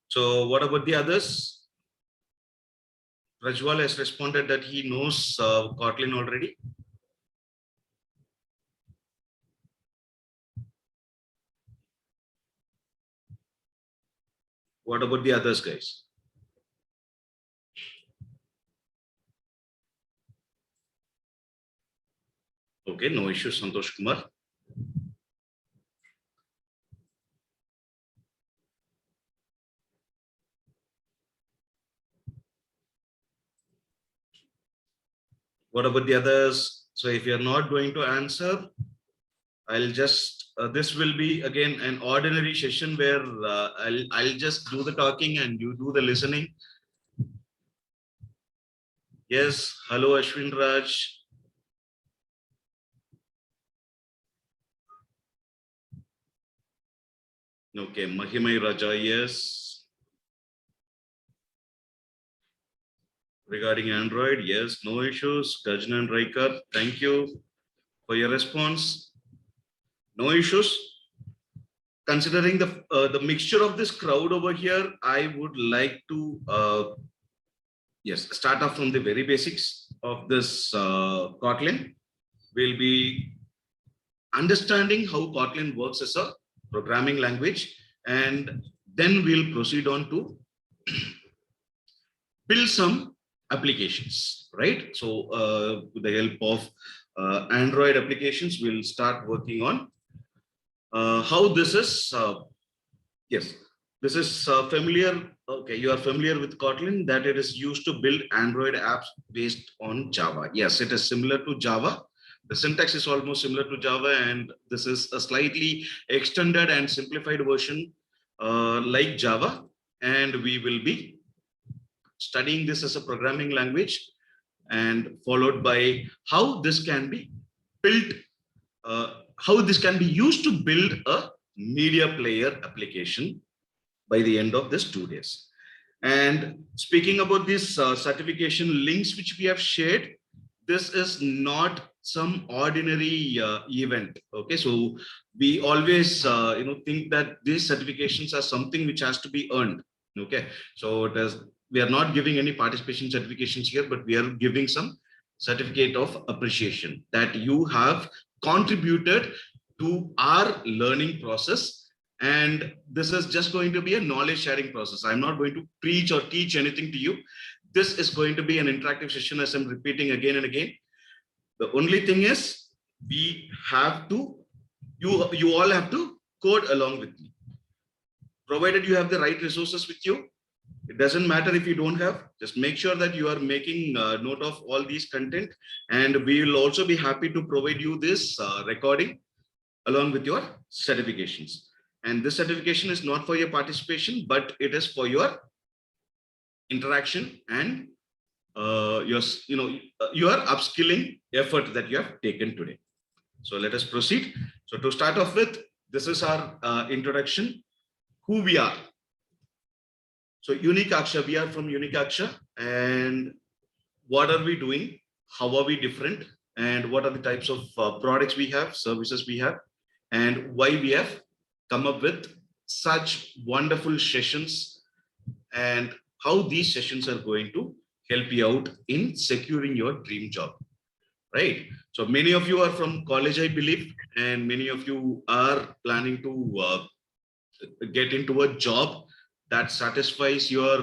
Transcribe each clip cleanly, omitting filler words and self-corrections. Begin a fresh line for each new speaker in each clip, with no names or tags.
So what about the others? Rajwal has responded that he knows Kotlin already. What about the others, guys? Okay, no issue, Santosh Kumar. What about the others? So if you're not going to answer, I'll just, this will be again an ordinary session where I'll just do the talking and you do the listening. Yes, hello Ashwin Raj. Okay, Mahimai Raja, yes. Regarding Android, yes, no issues. Gajnan Raikar, thank you for your response. No issues. Considering the mixture of this crowd over here, I would like to yes, start off from the very basics of this Kotlin. We'll be understanding how Kotlin works as a programming language, and then we'll proceed on to build some applications, right? So with the help of Android applications, we'll start working on how this is, yes, this is familiar. Okay, you are familiar with Kotlin, that it is used to build Android apps based on Java. Yes, it is similar to Java. The syntax is almost similar to Java, and this is a slightly extended and simplified version like Java. And we will be studying this as a programming language, and followed by how this can be built, how this can be used to build a media player application by the end of this 2 days. And speaking about these certification links which we have shared, this is not some ordinary event. Okay, so we always think that these certifications are something which has to be earned. Okay, so it is, we are not giving any participation certifications here, but we are giving some certificate of appreciation that you have contributed to our learning process. And this is just going to be a knowledge sharing process. I'm not going to preach or teach anything to you. This is going to be an interactive session, as I'm repeating again and again. The only thing is, we have to, you all have to code along with me. Provided you have the right resources with you, it doesn't matter if you don't have, just make sure that you are making note of all these content, and we will also be happy to provide you this recording along with your certifications. And this certification is not for your participation, but it is for your interaction and your your upskilling effort that you have taken today. So let us proceed. So to start off with, this is our introduction, who we are. So Unique Aksha, we are from Unique Aksha, and what are we doing? How are we different? And what are the types of products we have, services we have, and why we have come up with such wonderful sessions, and how these sessions are going to help you out in securing your dream job, right? So many of you are from college, I believe, and many of you are planning to get into a job that satisfies your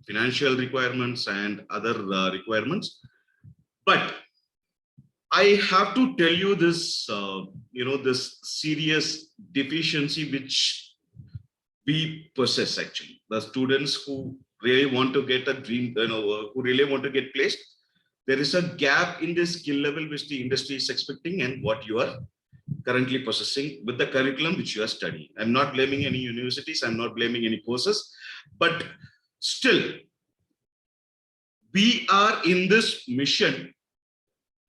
financial requirements and other requirements. But I have to tell you this, this serious deficiency which we possess actually. The students who really want to get a dream, who really want to get placed, there is a gap in the skill level which the industry is expecting and what you are currently possessing with the curriculum which you are studying. I'm not blaming any universities, I'm not blaming any courses, but still, we are in this mission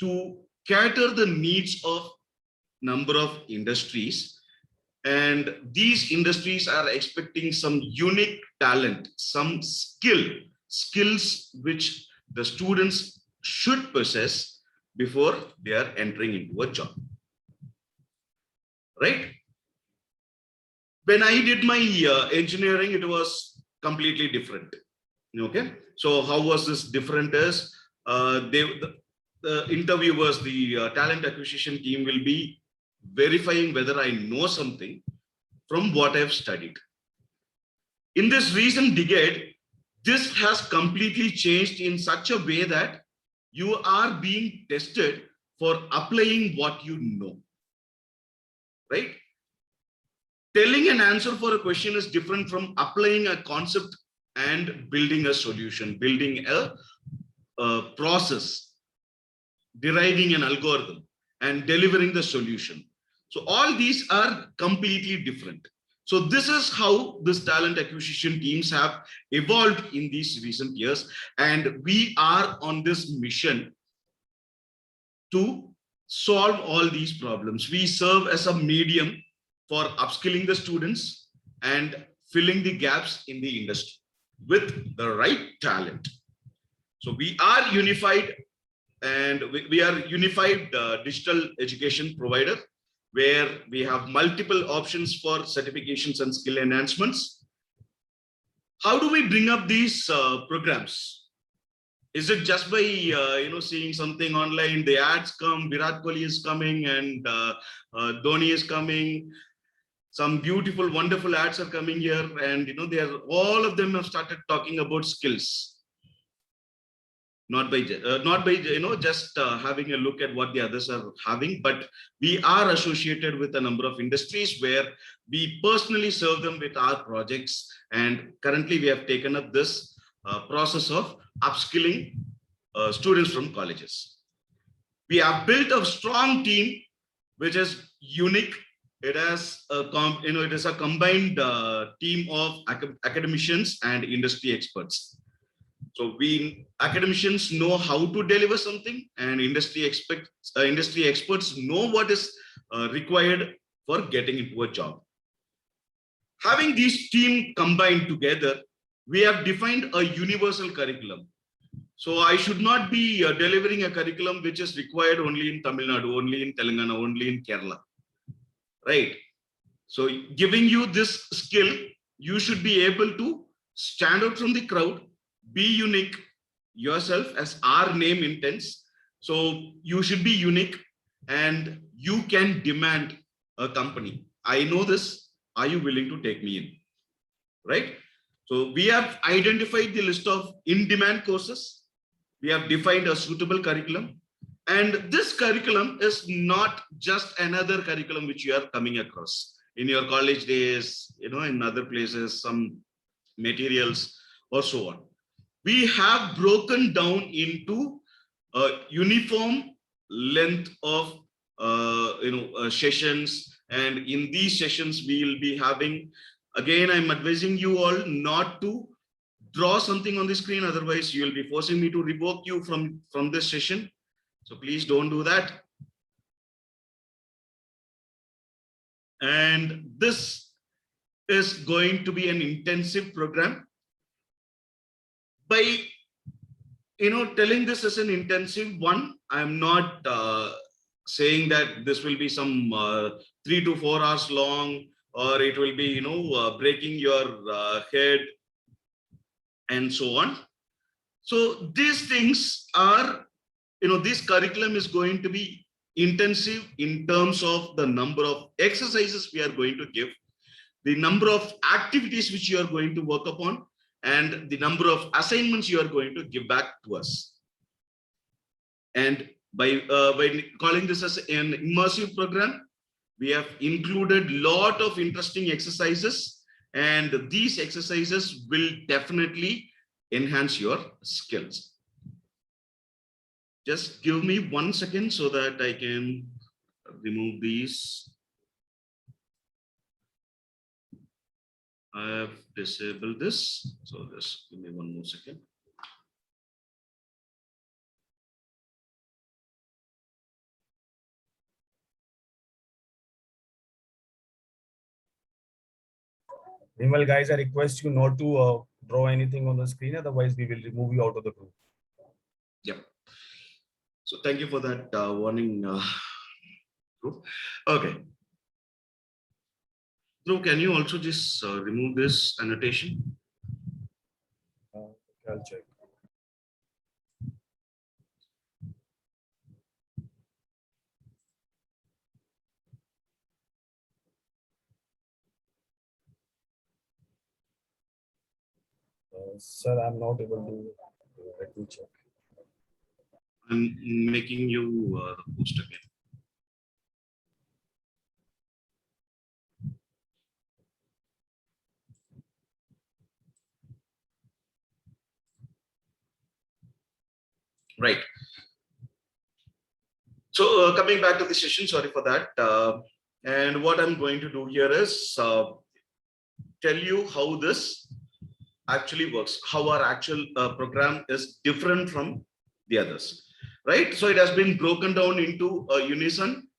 to cater the needs of number of industries, and these industries are expecting some unique talent, some skills which the students should possess before they are entering into a job, right? When I did my engineering, it was completely different. Okay, so how was this different is the interviewers, the talent acquisition team will be verifying whether I know something from what I've studied. In this recent decade, this has completely changed in such a way that you are being tested for applying what you know, right? Telling an answer for a question is different from applying a concept and building a solution, building a process, deriving an algorithm, and delivering the solution. So all these are completely different. So this is how this talent acquisition teams have evolved in these recent years. And we are on this mission to solve all these problems. We serve as a medium for upskilling the students and filling the gaps in the industry with the right talent. So we are unified, and we are unified digital education provider, where we have multiple options for certifications and skill enhancements. How do we bring up these programs? Is it just by seeing something online? The ads come, Virat Kohli is coming, and Dhoni is coming. Some beautiful, wonderful ads are coming here, and they are, all of them have started talking about skills. Not by just having a look at what the others are having, but we are associated with a number of industries where we personally serve them with our projects. And currently we have taken up this process of upskilling students from colleges. We have built a strong team which is unique. It has it is a combined team of academicians and industry experts. So academicians know how to deliver something, and industry experts know what is required for getting into a job. Having these team combined together, we have defined a universal curriculum. So I should not be delivering a curriculum which is required only in Tamil Nadu, only in Telangana, only in Kerala, right? So giving you this skill, you should be able to stand out from the crowd, be unique yourself, as our name intends. So you should be unique, and you can demand a company. I know this. Are you willing to take me in? Right? So we have identified the list of in-demand courses. We have defined a suitable curriculum. And this curriculum is not just another curriculum which you are coming across in your college days, in other places, some materials or so on. We have broken down into a uniform length of sessions, and in these sessions we will be having, again, I'm advising you all not to draw something on the screen, otherwise you will be forcing me to revoke you from this session. So please don't do that. And this is going to be an intensive program. By telling this as an intensive one, I'm not saying that this will be some 3 to 4 hours long, or it will be breaking your head and so on. So these things are, this curriculum is going to be intensive in terms of the number of exercises we are going to give, the number of activities which you are going to work upon, and the number of assignments you are going to give back to us. And by calling this as an immersive program, we have included a lot of interesting exercises, and these exercises will definitely enhance your skills. Just give me 1 second so that I can remove these. I have disabled this, so just give me 1 more second.
Meanwhile, guys, I request you not to draw anything on the screen, otherwise we will remove you out of the group.
Yeah. So thank you for that warning. Group. Okay. Dhruv, can you also just remove this annotation?
I'll check. Sir, I'm not able to. Let me check.
I'm making you the post again. Right. So coming back to the session, sorry for that. And what I'm going to do here is tell you how this actually works, how our actual program is different from the others, right? So it has been broken down into Unison,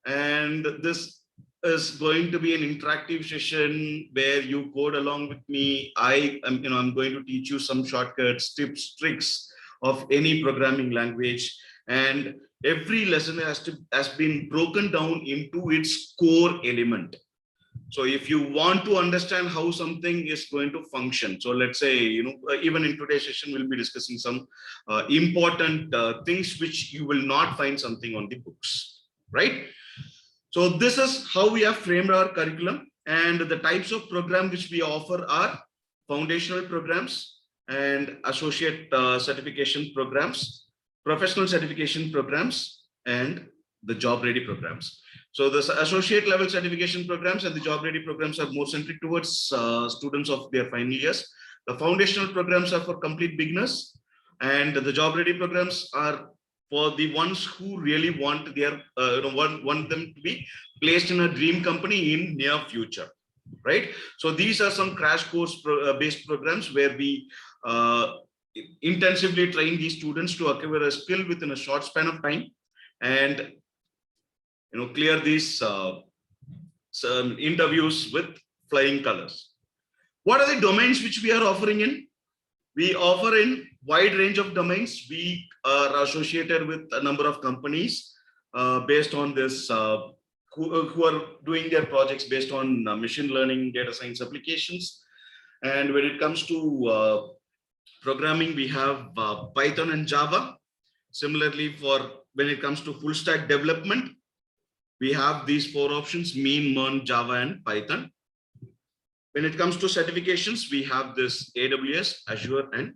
and this is going to be an interactive session where you code along with me. I'm going to teach you some shortcuts, tips, tricks of any programming language, and every lesson has been broken down into its core element. So if you want to understand how something is going to function, so let's say, even in today's session, we'll be discussing some important things which you will not find something on the books, right? So this is how we have framed our curriculum, and the types of program which we offer are foundational programs and associate certification programs, professional certification programs, and the job ready programs. So the associate level certification programs and the job ready programs are more centric towards students of their final years. The foundational programs are for complete beginners, and the job ready programs are for the ones who really want their want them to be placed in a dream company in near future, right? So these are some crash course based programs where we intensively train these students to acquire a skill within a short span of time, and clear these some interviews with flying colors. What are the domains which we are offering in? We offer in wide range of domains. We are associated with a number of companies based on this, who are doing their projects based on machine learning, data science applications. And when it comes to programming, we have Python and Java. Similarly, for when it comes to full stack development, we have these four options: Mean, Learn, Java, and Python. When it comes to certifications, we have this AWS, Azure, and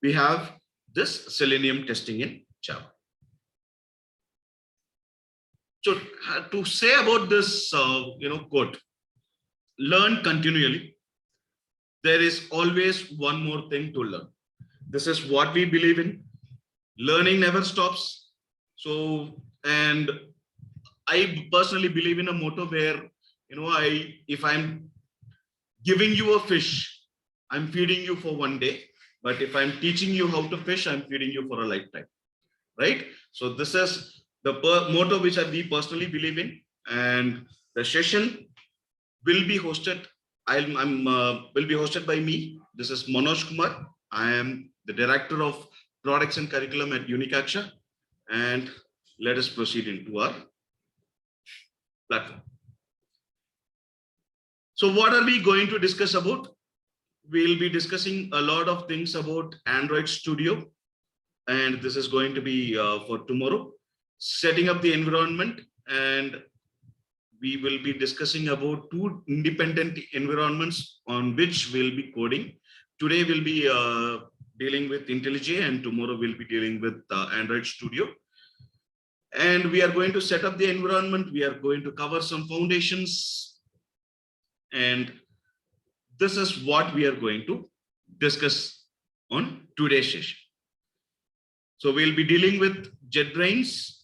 we have this Selenium testing in Java. So to say about this, quote, learn continually. There is always one more thing to learn. This is what we believe in. Learning never stops. So, and I personally believe in a motto where, if I'm giving you a fish, I'm feeding you for one day. But if I'm teaching you how to fish, I'm feeding you for a lifetime, right? So this is the motto which we personally believe in, and the session will be hosted. Will be hosted by me. This is Manoj Kumar. I am the director of products and curriculum at Unicaksha, and let us proceed into our platform. So what are we going to discuss about? We'll be discussing a lot of things about Android Studio, and this is going to be for tomorrow, setting up the environment, and we will be discussing about two independent environments on which we'll be coding. Today we'll be dealing with IntelliJ, and tomorrow we'll be dealing with Android Studio. And we are going to set up the environment. We are going to cover some foundations, and this is what we are going to discuss on today's session. So we'll be dealing with JetBrains.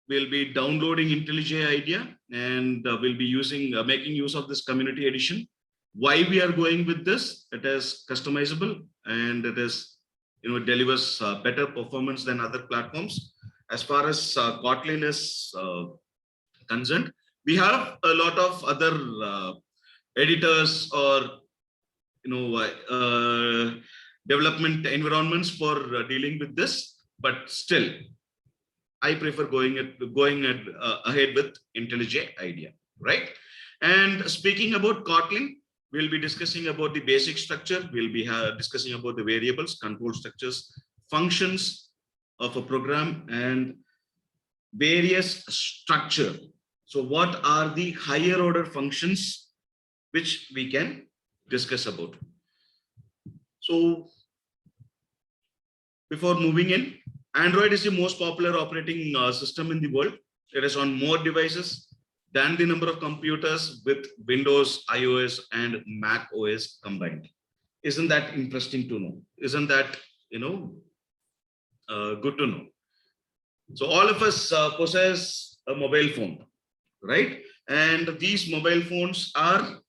We'll be downloading IntelliJ IDEA, and we'll be using making use of this community edition. Why we are going with this? It is customizable, and it is delivers better performance than other platforms. As far as Kotlin is concerned, we have a lot of other editors or development environments for dealing with this, but still I prefer going ahead with IntelliJ IDEA, right? And speaking about Kotlin, We'll be discussing about the basic structure. We'll be discussing about the variables, control structures, functions of a program, and various structure. So what are the higher order functions which we can discuss about? So before moving in, Android is the most popular operating system in the world. It is on more devices than the number of computers with Windows, iOS, and Mac OS combined. Isn't that interesting to know? Isn't that, good to know? So all of us possess a mobile phone, right? And these mobile phones are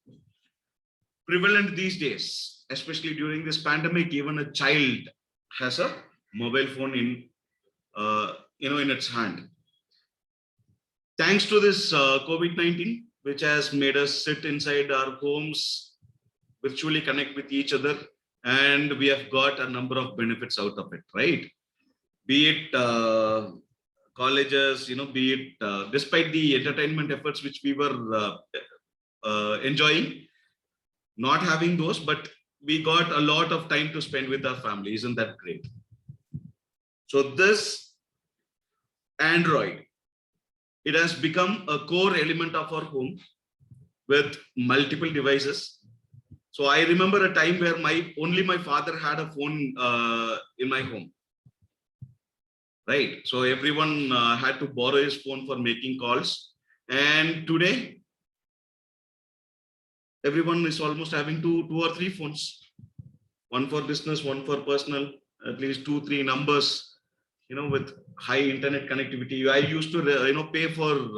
prevalent these days, especially during this pandemic. Even a child has a mobile phone in its hand. Thanks to this COVID-19, which has made us sit inside our homes, virtually connect with each other, and we have got a number of benefits out of it, right? Be it colleges, be it despite the entertainment efforts which we were enjoying, not having those, but we got a lot of time to spend with our family. Isn't that great? So this Android, it has become a core element of our home with multiple devices. So I remember a time where only my father had a phone in my home, right? So everyone had to borrow his phone for making calls. And today, everyone is almost having two or three phones, one for business, one for personal, at least 2-3 numbers, with high internet connectivity. I used to, pay for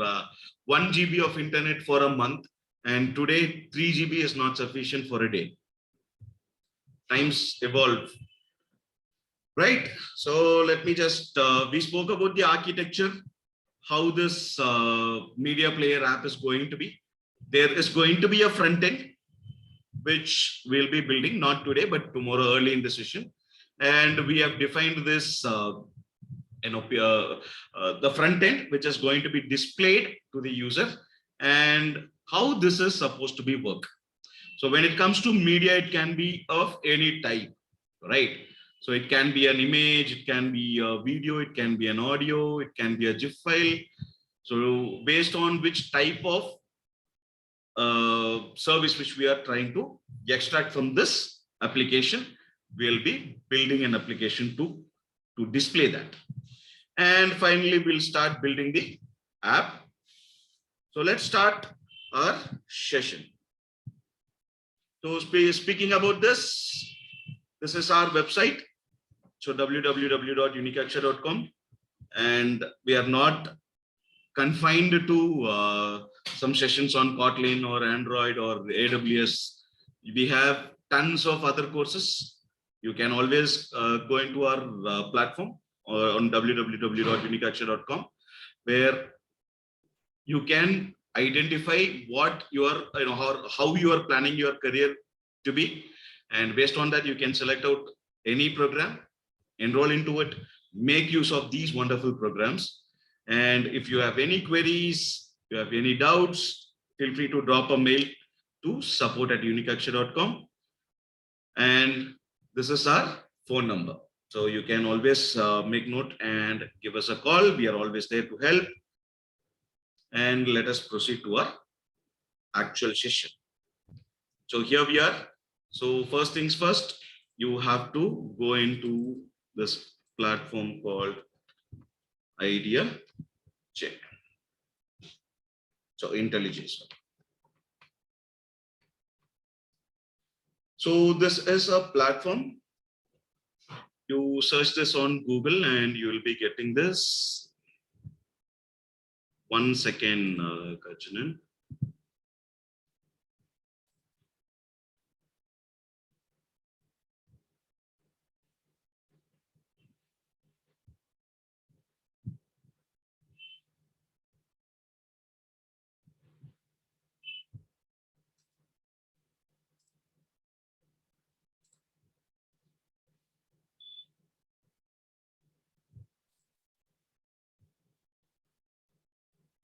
1 GB of internet for a month, and today 3 GB is not sufficient for a day. Times evolve, right? So let me just, we spoke about the architecture, how this media player app is going to be. There is going to be a front end, which we'll be building, not today, but tomorrow early in the session. And we have defined this, the front end, which is going to be displayed to the user, and how this is supposed to be work. So when it comes to media, it can be of any type, right? So it can be an image, it can be a video, it can be an audio, it can be a GIF file. So based on which type of service which we are trying to extract from this application, we'll be building an application to display that. And finally, we'll start building the app. So let's start our session. So speaking about this is our website. So www.unicaksha.com. And we are not confined to some sessions on Kotlin or Android or AWS. We have tons of other courses. You can always go into our platform or on www.unicaksha.com, where you can identify what you are, how you are planning your career to be. And based on that, you can select out any program, enroll into it, make use of these wonderful programs. And if you have any queries, you have any doubts, feel free to drop a mail to support@unicaksha.com. And this is our phone number. So you can always make note and give us a call. We are always there to help. And let us proceed to our actual session. So here we are. So first things first, you have to go into this platform called Idea Check. So IntelliJ. So this is a platform. You search this on Google and you will be getting this. 1 second, Kachanan.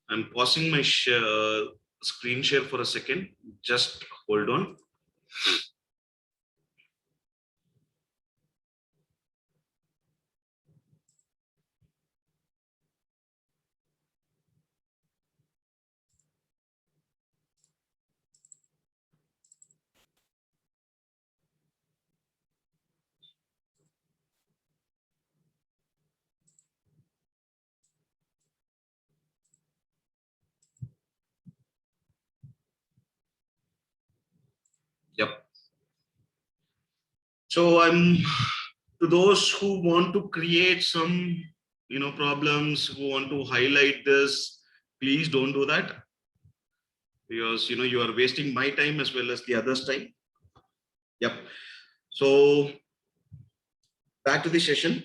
I'm pausing my screen share for a second. Just hold on. Yep. So I'm to those who want to create some, problems, who want to highlight this, please don't do that, because you are wasting my time as well as the others' time. Yep. So back to the session.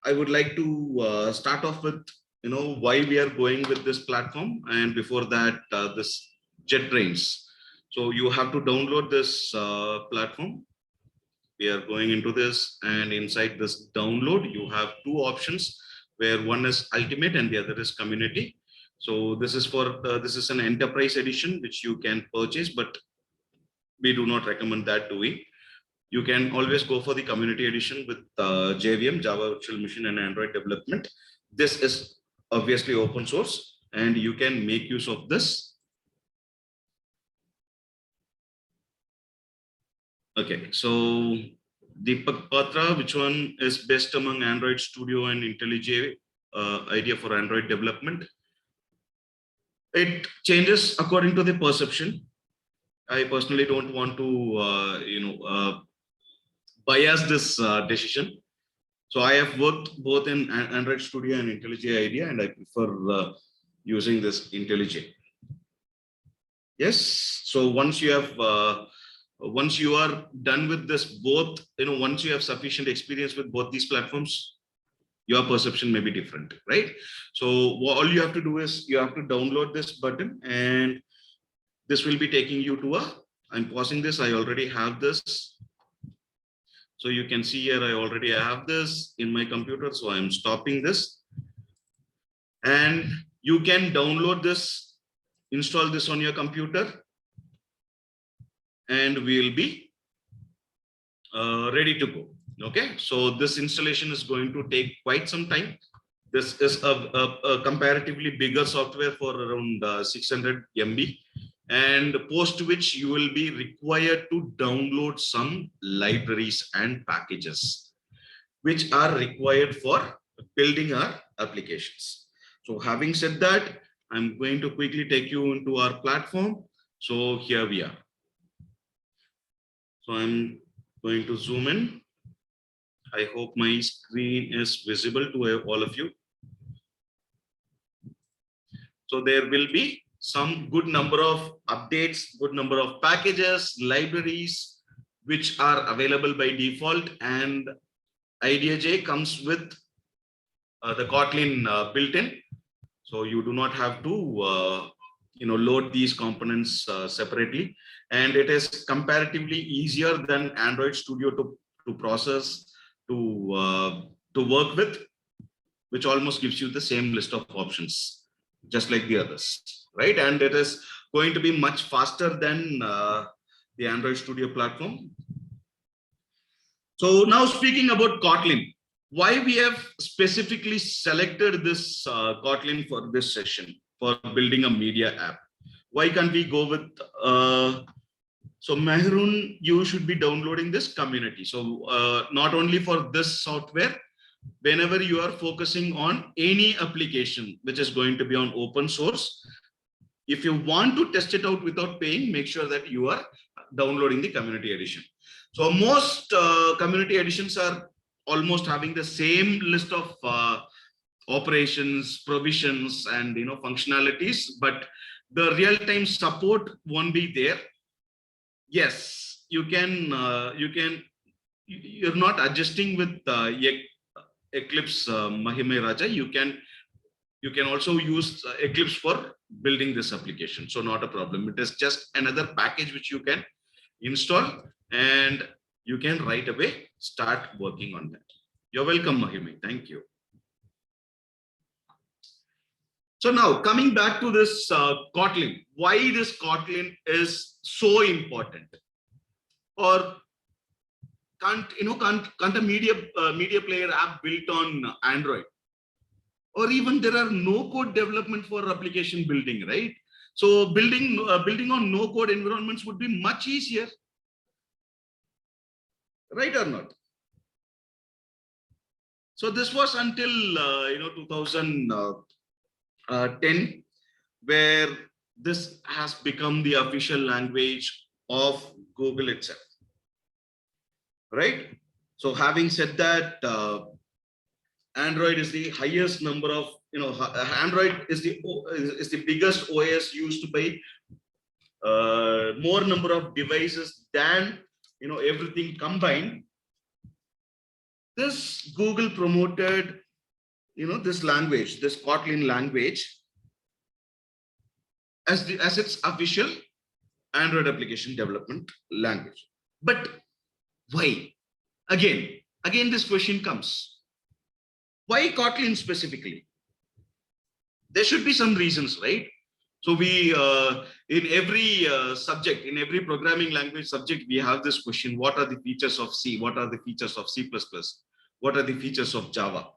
I would like to start off with why we are going with this platform, and before that, this JetBrains. So you have to download this platform. We are going into this, and inside this download, you have two options, where one is Ultimate and the other is Community. So this is for this is an enterprise edition which you can purchase, but we do not recommend that doing. You can always go for the community edition with JVM, Java Virtual Machine, and Android development. This is obviously open source, and you can make use of this. Okay, so Deepak Patra, which one is best among Android Studio and IntelliJ idea for Android development? It changes according to the perception. I personally don't want to, bias this decision. So I have worked both in Android Studio and IntelliJ IDEA, and I prefer using this IntelliJ. Yes. So once you are done with this, both, once you have sufficient experience with both these platforms, your perception may be different, right? So all you have to do is you have to download this button, and this will be taking you to I'm pausing this. I already have this. So you can see here, I already have this in my computer. So I'm stopping this, and you can download this, install this on your computer, and we'll be ready to go. Okay. So this installation is going to take quite some time. This is a comparatively bigger software for around 600 MB, and post which you will be required to download some libraries and packages which are required for building our applications. So having said that, I'm going to quickly take you into our platform. So here we are. So I'm going to zoom in. I hope my screen is visible to all of you. So there will be some good number of updates, good number of packages, libraries, which are available by default, and IdeaJ comes with the Kotlin built-in. So you do not have to load these components separately, and it is comparatively easier than Android Studio to process, to work with, which almost gives you the same list of options, just like the others, right? And it is going to be much faster than the Android Studio platform. So now speaking about Kotlin, why we have specifically selected this Kotlin for this session for building a media app? Why can't we go with so Mehrun, you should be downloading this community. So not only for this software, whenever you are focusing on any application which is going to be on open source, if you want to test it out without paying, make sure that you are downloading the community edition. So most community editions are almost having the same list of operations, provisions, and functionalities, but the real-time support won't be there. Yes, you're not adjusting with Eclipse Mahime Raja. You can also use Eclipse for building this application. So not a problem. It is just another package which you can install, and you can right away start working on that. You're welcome, Mahime. Thank you. So now coming back to this Kotlin, why this Kotlin is so important, or can't a media player app built on Android, or even there are no code development for application building, right? So building on no code environments would be much easier, right or not? So this was until 2010, where this has become the official language of Google itself, right? So having said that, Android is the highest number of, Android is the biggest OS used by more number of devices than everything combined. This Google promoted this language, this Kotlin language, as its official Android application development language. But why? Again this question comes. Why Kotlin specifically? There should be some reasons, right? So we in every subject, in every programming language subject, we have this question: what are the features of C? What are the features of C++? What are the features of Java?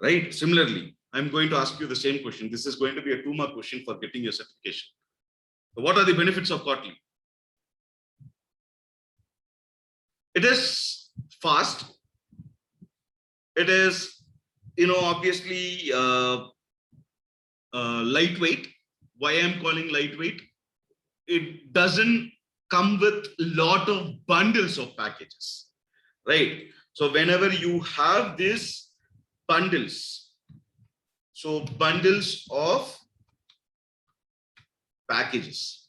Right? Similarly, I'm going to ask you the same question. This is going to be a 2-mark question for getting your certification. So what are the benefits of Kotlin? It is fast. It is, obviously lightweight. Why I'm calling lightweight? It doesn't come with a lot of bundles of packages, right? So whenever you have these bundles, so bundles of packages,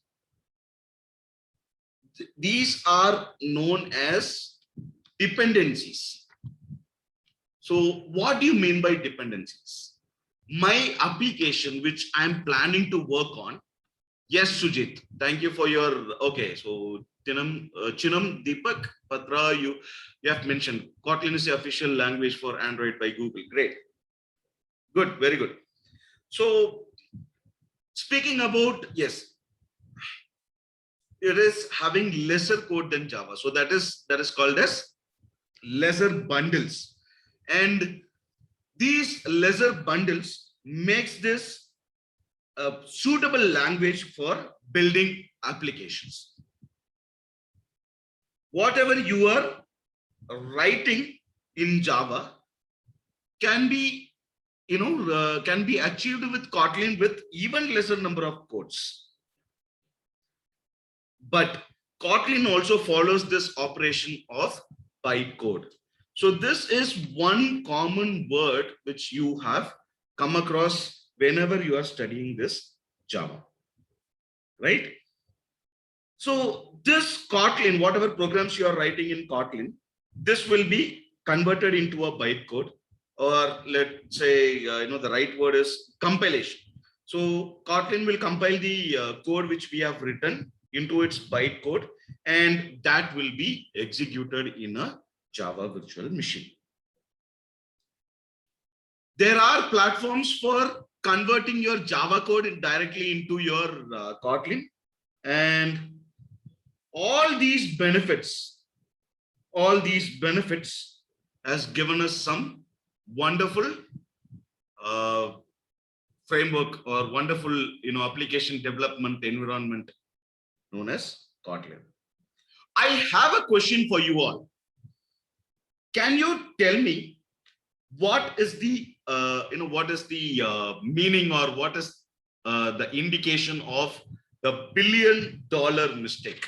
these are known as dependencies. So what do you mean by dependencies? My application, which I'm planning to work on. Yes, Sujit, thank you for your, okay. So Chinam, Deepak, Patra, you have mentioned Kotlin is the official language for Android by Google. Great. Good, very good. So speaking about, yes, it is having lesser code than Java. So that is called as lesser bundles. And these lesser bundles makes this a suitable language for building applications. Whatever you are writing in Java can be, can be achieved with Kotlin with even lesser number of codes. But Kotlin also follows this operation of bytecode. So this is one common word which you have come across whenever you are studying this Java, right? So this Kotlin, whatever programs you are writing in Kotlin, this will be converted into a bytecode, or let's say, the right word is compilation. So Kotlin will compile the code which we have written into its bytecode, and that will be executed in a Java virtual machine. There are platforms for converting your Java code directly into your Kotlin, and all these benefits has given us some wonderful framework or wonderful application development environment known as Kotlin. I have a question for you all. Can you tell me what is the meaning, or what is the indication of the $1 billion mistake?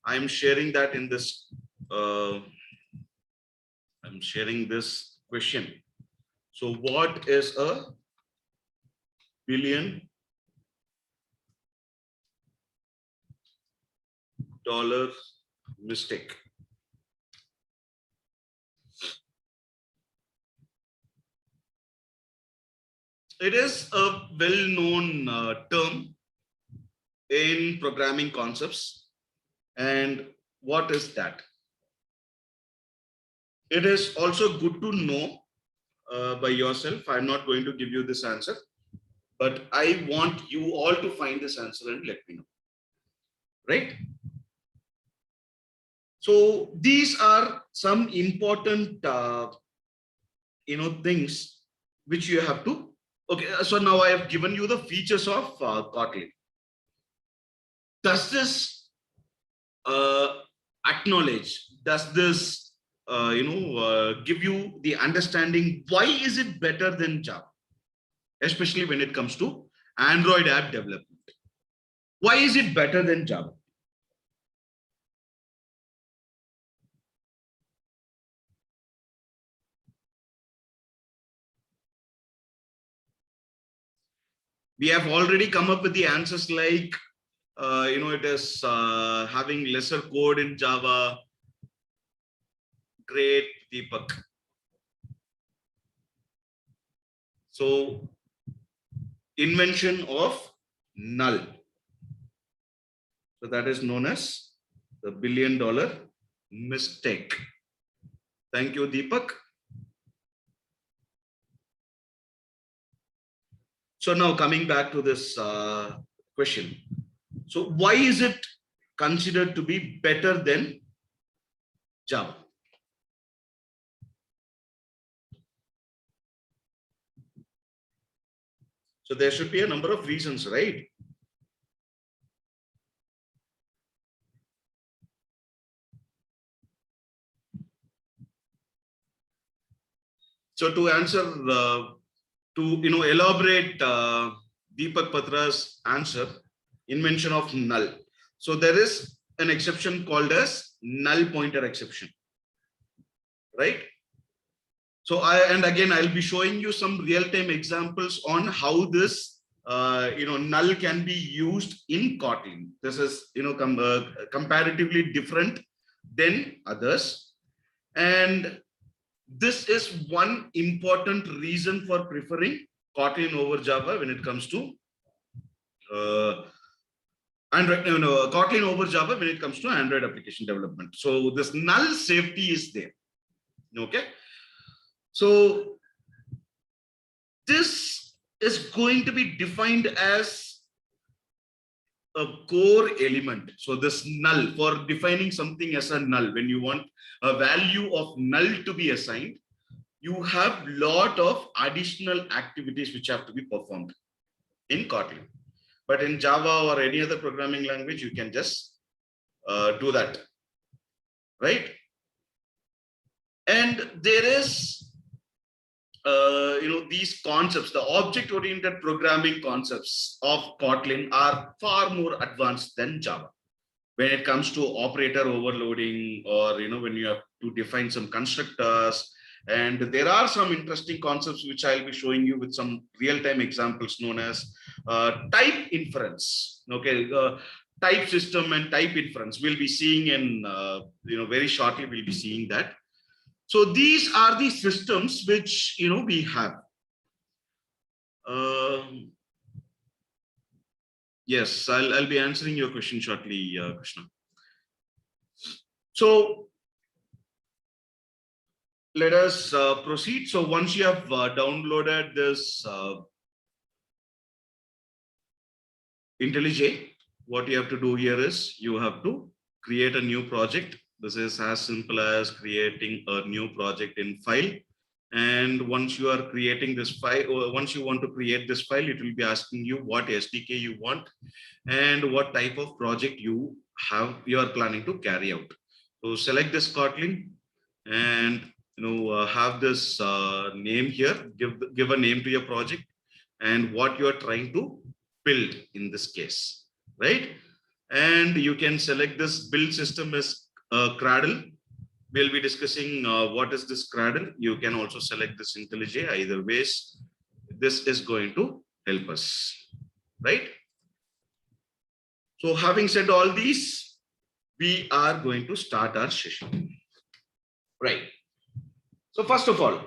I'm sharing that in this. I'm sharing this question. So, what is a $1 billion mistake? It is a well-known term in programming concepts. And what is that? It is also good to know by yourself. I'm not going to give you this answer. but I want you all to find this answer and let me know, right? So these are some important, things which you have to. Okay, so now I have given you the features of Kotlin. Does this acknowledge? Does this, give you the understanding? Why is it better than Java, especially when it comes to Android app development? Why is it better than Java? We have already come up with the answers like, it is having lesser code in Java. Great, Deepak. So, invention of null. So that is known as the $1 billion mistake. Thank you, Deepak. So now coming back to this question. So why is it considered to be better than Java? So there should be a number of reasons, right? So to answer, to elaborate Deepak Patra's answer, invention of null. So there is an exception called as null pointer exception, right? So I'll be showing you some real-time examples on how this null can be used in Kotlin. This is comparatively different than others, and this is one important reason for preferring Kotlin over Java when it comes to Android, Kotlin over Java when it comes to Android application development. So this null safety is there. Okay. So this is going to be defined as a core element. So this null, for defining something as a null, when you want a value of null to be assigned, you have lot of additional activities which have to be performed in Kotlin. But in Java or any other programming language, you can just do that, right? And there is these concepts, the object-oriented programming concepts of Kotlin are far more advanced than Java. When it comes to operator overloading, or when you have to define some constructors, and there are some interesting concepts which I'll be showing you with some real-time examples known as type inference. Okay, type system and type inference we'll be seeing in very shortly. We'll be seeing that. So these are the systems which we have. Yes, I'll be answering your question shortly, Krishna. So let us proceed. So once you have downloaded this IntelliJ, what you have to do here is you have to create a new project. This is as simple as creating a new project in file. And once you are creating this file, or once you want to create this file, it will be asking you what SDK you want and what type of project you are planning to carry out. So select this Kotlin and have this name here, give a name to your project and what you are trying to build in this case, right? And you can select this build system as Cradle. We'll be discussing what is this Cradle. You can also select this IntelliJ. Either ways, this is going to help us, right? So having said all these, we are going to start our session, right? So first of all,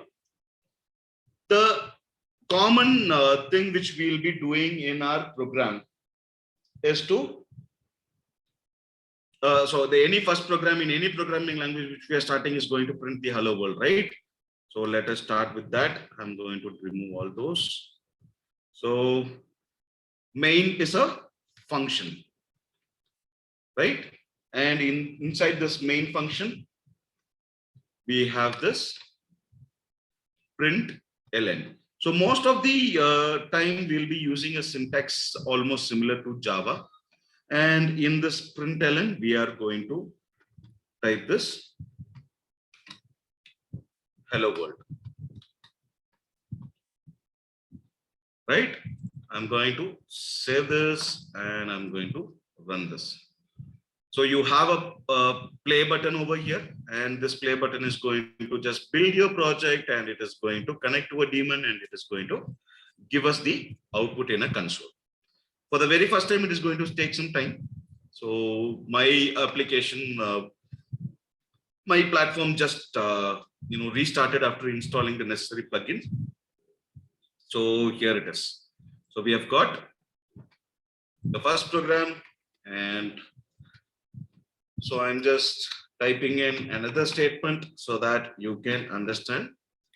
the common thing which we'll be doing in our program is to any first program in any programming language which we are starting is going to print the hello world, right? So let us start with that. I'm going to remove all those. So main is a function, right? And inside this main function, we have this print ln. So most of the time we'll be using a syntax almost similar to Java. And in this print ln, we are going to type this hello world, right? I'm going to save this and I'm going to run this. So you have a play button over here, and this play button is going to just build your project, and it is going to connect to a daemon, and it is going to give us the output in a console. For the very first time, it is going to take some time. So my application, my platform just restarted after installing the necessary plugins. So here it is. So we have got the first program, and so I'm just typing in another statement so that you can understand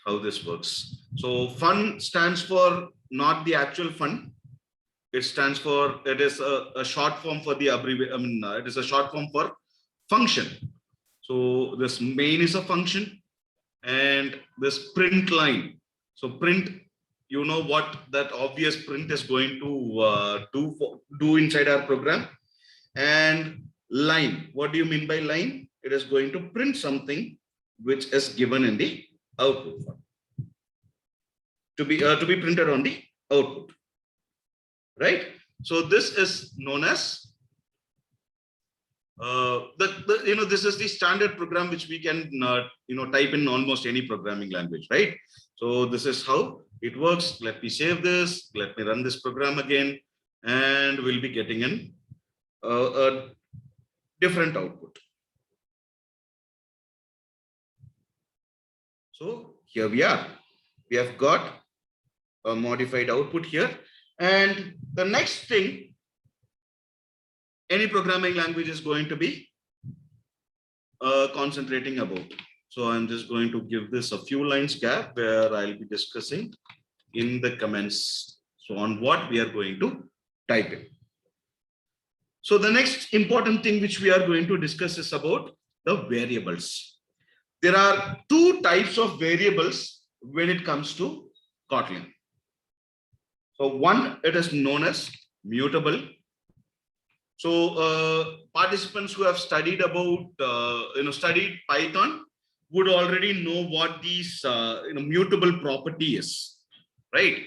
how this works. So fun stands for not the actual fun. It stands for, it is a short form for the abbreviation. It is a short form for function. So this main is a function, and this print line. So print, you know what that obvious print is going to do inside our program. And line, what do you mean by line? It is going to print something which is given in the output form, to be printed on the output, right? So this is known as this is the standard program which we can type in almost any programming language, right? So this is how it works. Let me save this, let me run this program again, and we'll be getting in a different output. So here we are. We have got a modified output here. And the next thing any programming language is going to be concentrating about. So I'm just going to give this a few lines gap where I'll be discussing in the comments. So on what we are going to type in. So the next important thing which we are going to discuss is about the variables. There are two types of variables when it comes to Kotlin. So one, it is known as mutable. So participants who have studied about, studied Python would already know what these, mutable property is, right?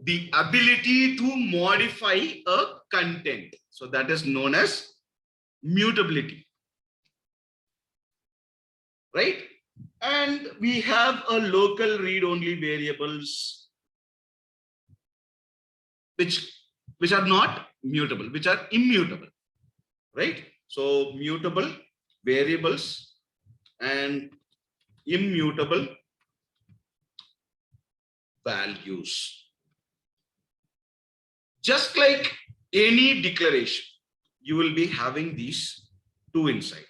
The ability to modify a content. So that is known as mutability, right? And we have a local read-only variables which are not mutable, which are immutable, right? So mutable variables and immutable values. Just like any declaration, you will be having these two inside.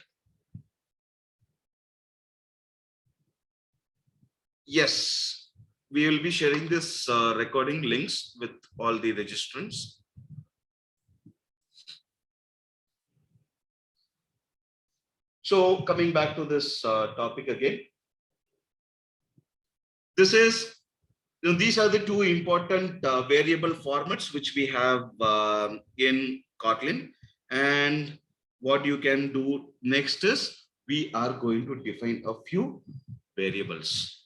Yes, we will be sharing this recording links with all the registrants. So coming back to this topic again, this is, these are the two important variable formats which we have in Kotlin. And what you can do next is we are going to define a few variables.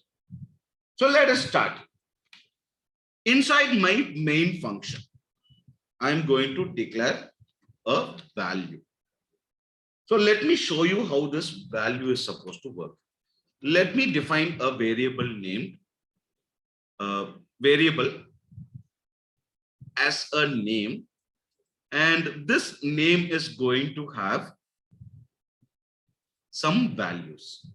So let us start. Inside my main function, I'm going to declare a value. So let me show you how this value is supposed to work. Let me define a variable named variable as a name, and this name is going to have some values.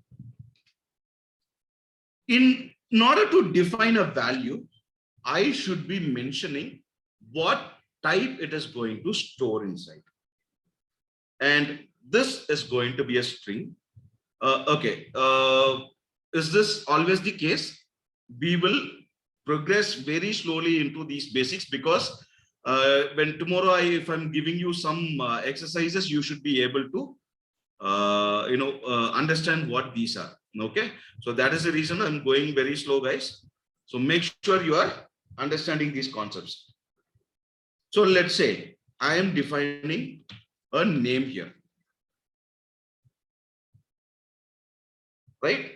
In order to define a value, I should be mentioning what type it is going to store inside. And this is going to be a string. Is this always the case? We will progress very slowly into these basics, because when tomorrow if I'm giving you some exercises, you should be able to understand what these are. Okay, so that is the reason I'm going very slow, guys. So make sure you are understanding these concepts. So let's say I am defining a name here, right?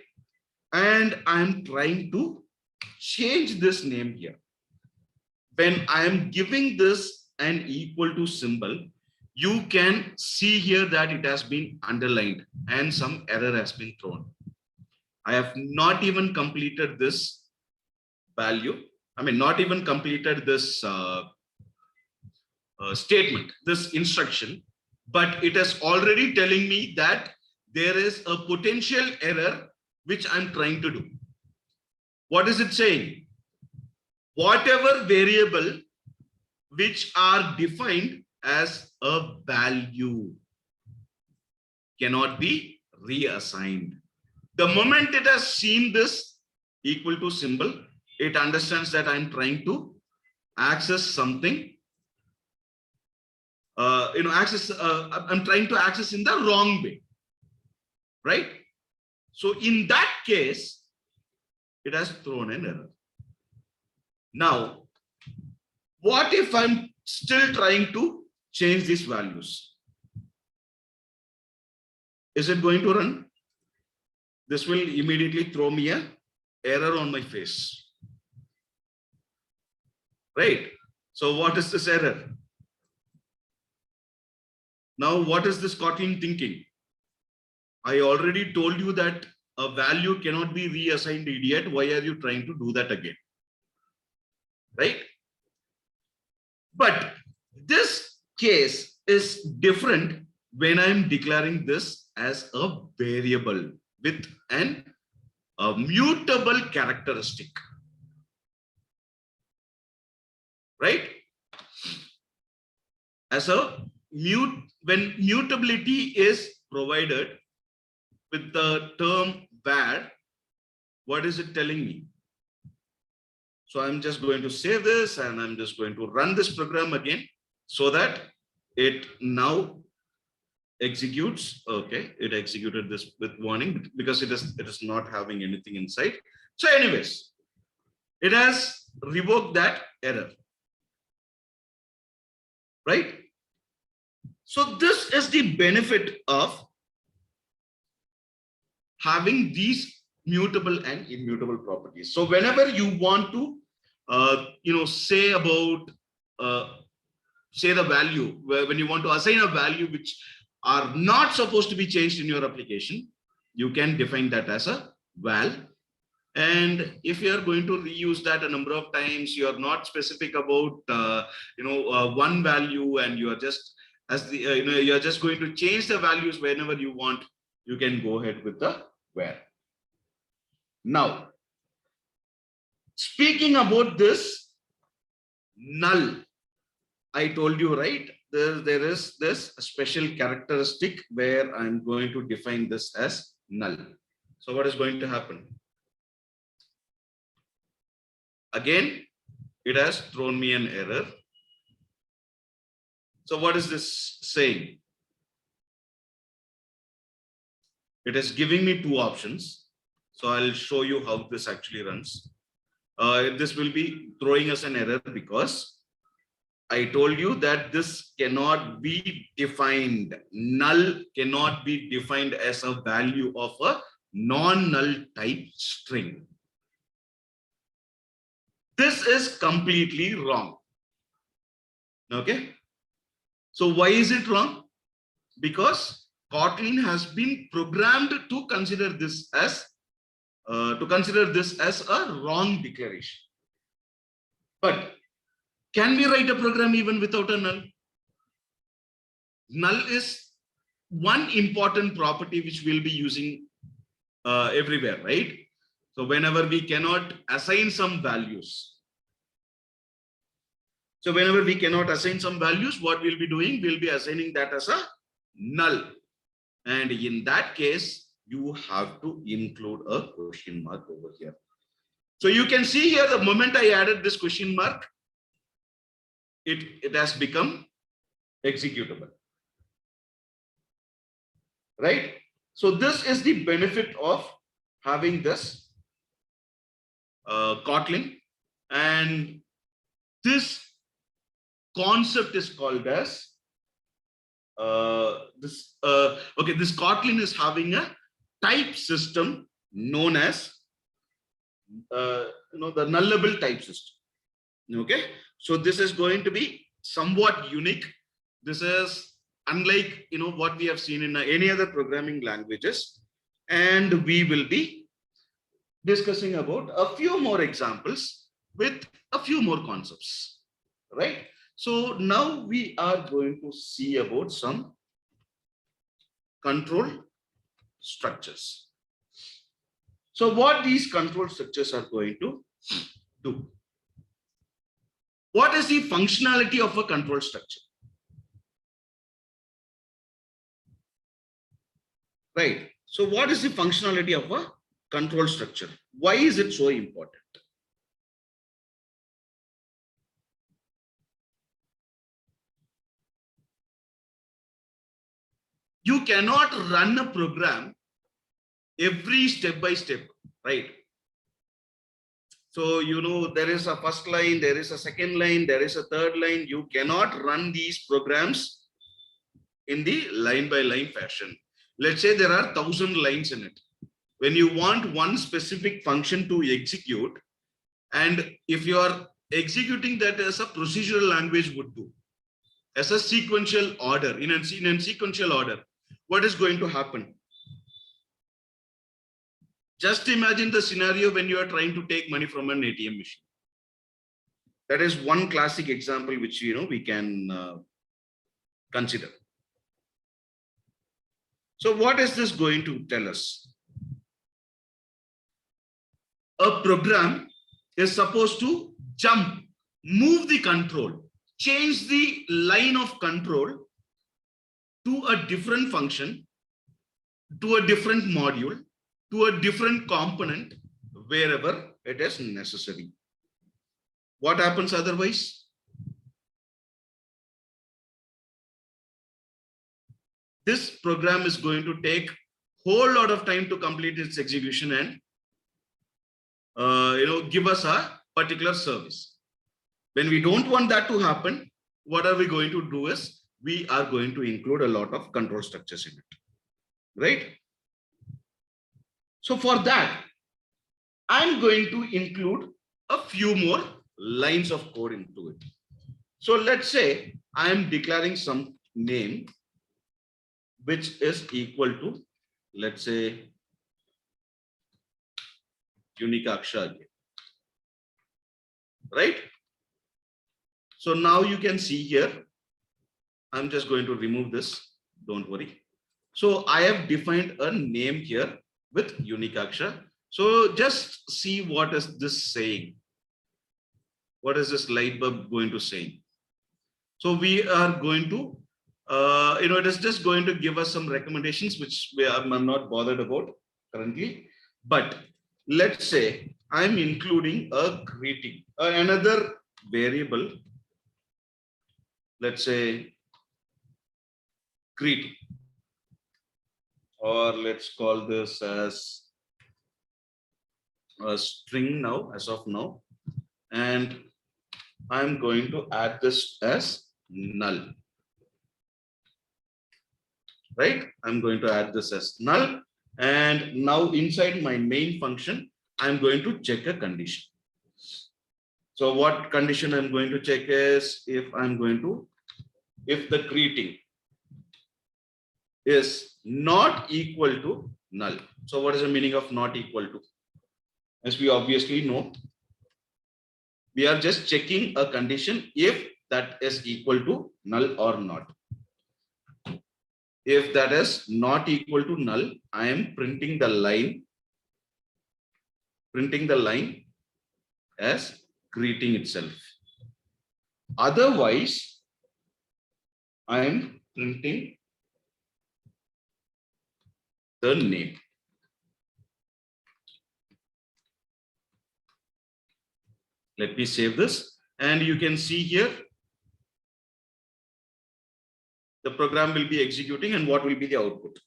And I'm trying to change this name here. When I am giving this an equal to symbol, you can see here that it has been underlined and some error has been thrown. I have not even completed this value. I mean, not even completed this statement, this instruction, but it is already telling me that there is a potential error which I'm trying to do. What is it saying? Whatever variable which are defined as a value cannot be reassigned. The moment it has seen this equal to symbol, it understands that I'm trying to access something. I'm trying to access in the wrong way, right? So in that case, it has thrown an error. Now, what if I'm still trying to change these values? Is it going to run? This will immediately throw me an error on my face, right? So what is this error? Now, what is this Kotlin thinking? I already told you that a value cannot be reassigned, idiot. Why are you trying to do that again? Right? But this case is different when I'm declaring this as a variable with a mutable characteristic. Right? As a when mutability is provided with the term var, what is it telling me? So I'm just going to save this and I'm just going to run this program again so that it now executes. Okay, it executed this with warning because it is not having anything inside. So anyways, it has revoked that error, right? So this is the benefit of having these mutable and immutable properties. So whenever you want to say about say the value, when you want to assign a value which are not supposed to be changed in your application, you can define that as a val. And if you are going to reuse that a number of times, you are not specific about one value, and you are just you are just going to change the values whenever you want, you can go ahead with the var. Now, speaking about this null, I told you, right? There is this special characteristic where I'm going to define this as null. So what is going to happen? Again, it has thrown me an error. So what is this saying? It is giving me two options. So I'll show you how this actually runs. This will be throwing us an error because I told you that this cannot be defined. Null cannot be defined as a value of a non-null type string. This is completely wrong. Okay. So why is it wrong? Because Kotlin has been programmed to consider this as a wrong declaration. But can we write a program even without a null? Null is one important property which we'll be using everywhere, right? So whenever we cannot assign some values. So whenever we cannot assign some values, what we'll be doing, we'll be assigning that as a null. And in that case, you have to include a question mark over here. So you can see here, the moment I added this question mark, it has become executable, right? So this is the benefit of having this Kotlin, and this concept is called as this Kotlin is having a type system known as the nullable type system. Okay, so this is going to be somewhat unique. This is unlike what we have seen in any other programming languages, and we will be discussing about a few more examples with a few more concepts, right? So now we are going to see about some control structures. So what these control structures are going to do? What is the functionality of a control structure? Right. So what is the functionality of a control structure? Why is it so important? You cannot run a program every step by step, right? So, there is a first line, there is a second line, there is a third line. You cannot run these programs in the line by line fashion. Let's say there are 1,000 lines in it. When you want one specific function to execute, and if you are executing that as a procedural language would do, as a sequential order, in a sequential order, what is going to happen? Just imagine the scenario when you are trying to take money from an ATM machine. That is one classic example which we can consider. So what is this going to tell us? A program is supposed to move the control, change the line of control to a different function, to a different module, to a different component wherever it is necessary. What happens otherwise? This program is going to take a whole lot of time to complete its execution and give us a particular service. When we don't want that to happen, what are we going to do is we are going to include a lot of control structures in it, right? So for that, I'm going to include a few more lines of code into it. So let's say I am declaring some name which is equal to, let's say, Unikaksha, right? So now you can see here, I'm just going to remove this, don't worry. So I have defined a name here with Unikaksha. So just see what is this saying. What is this light bulb going to say? So we are going to, it is just going to give us some recommendations, which I'm not bothered about currently. But let's say I'm including a greeting, another variable, let's say greeting, or let's call this as a string now, as of now, and I'm going to add this as null, right? I'm going to add this as null, and now inside my main function, I'm going to check a condition. So what condition I'm going to check is if the greeting is not equal to null. So what is the meaning of not equal to? As we obviously know, we are just checking a condition if that is equal to null or not. If that is not equal to null, I am printing the line as greeting itself. Otherwise, I am printing the name. Let me save this, and you can see here the program will be executing and what will be the output.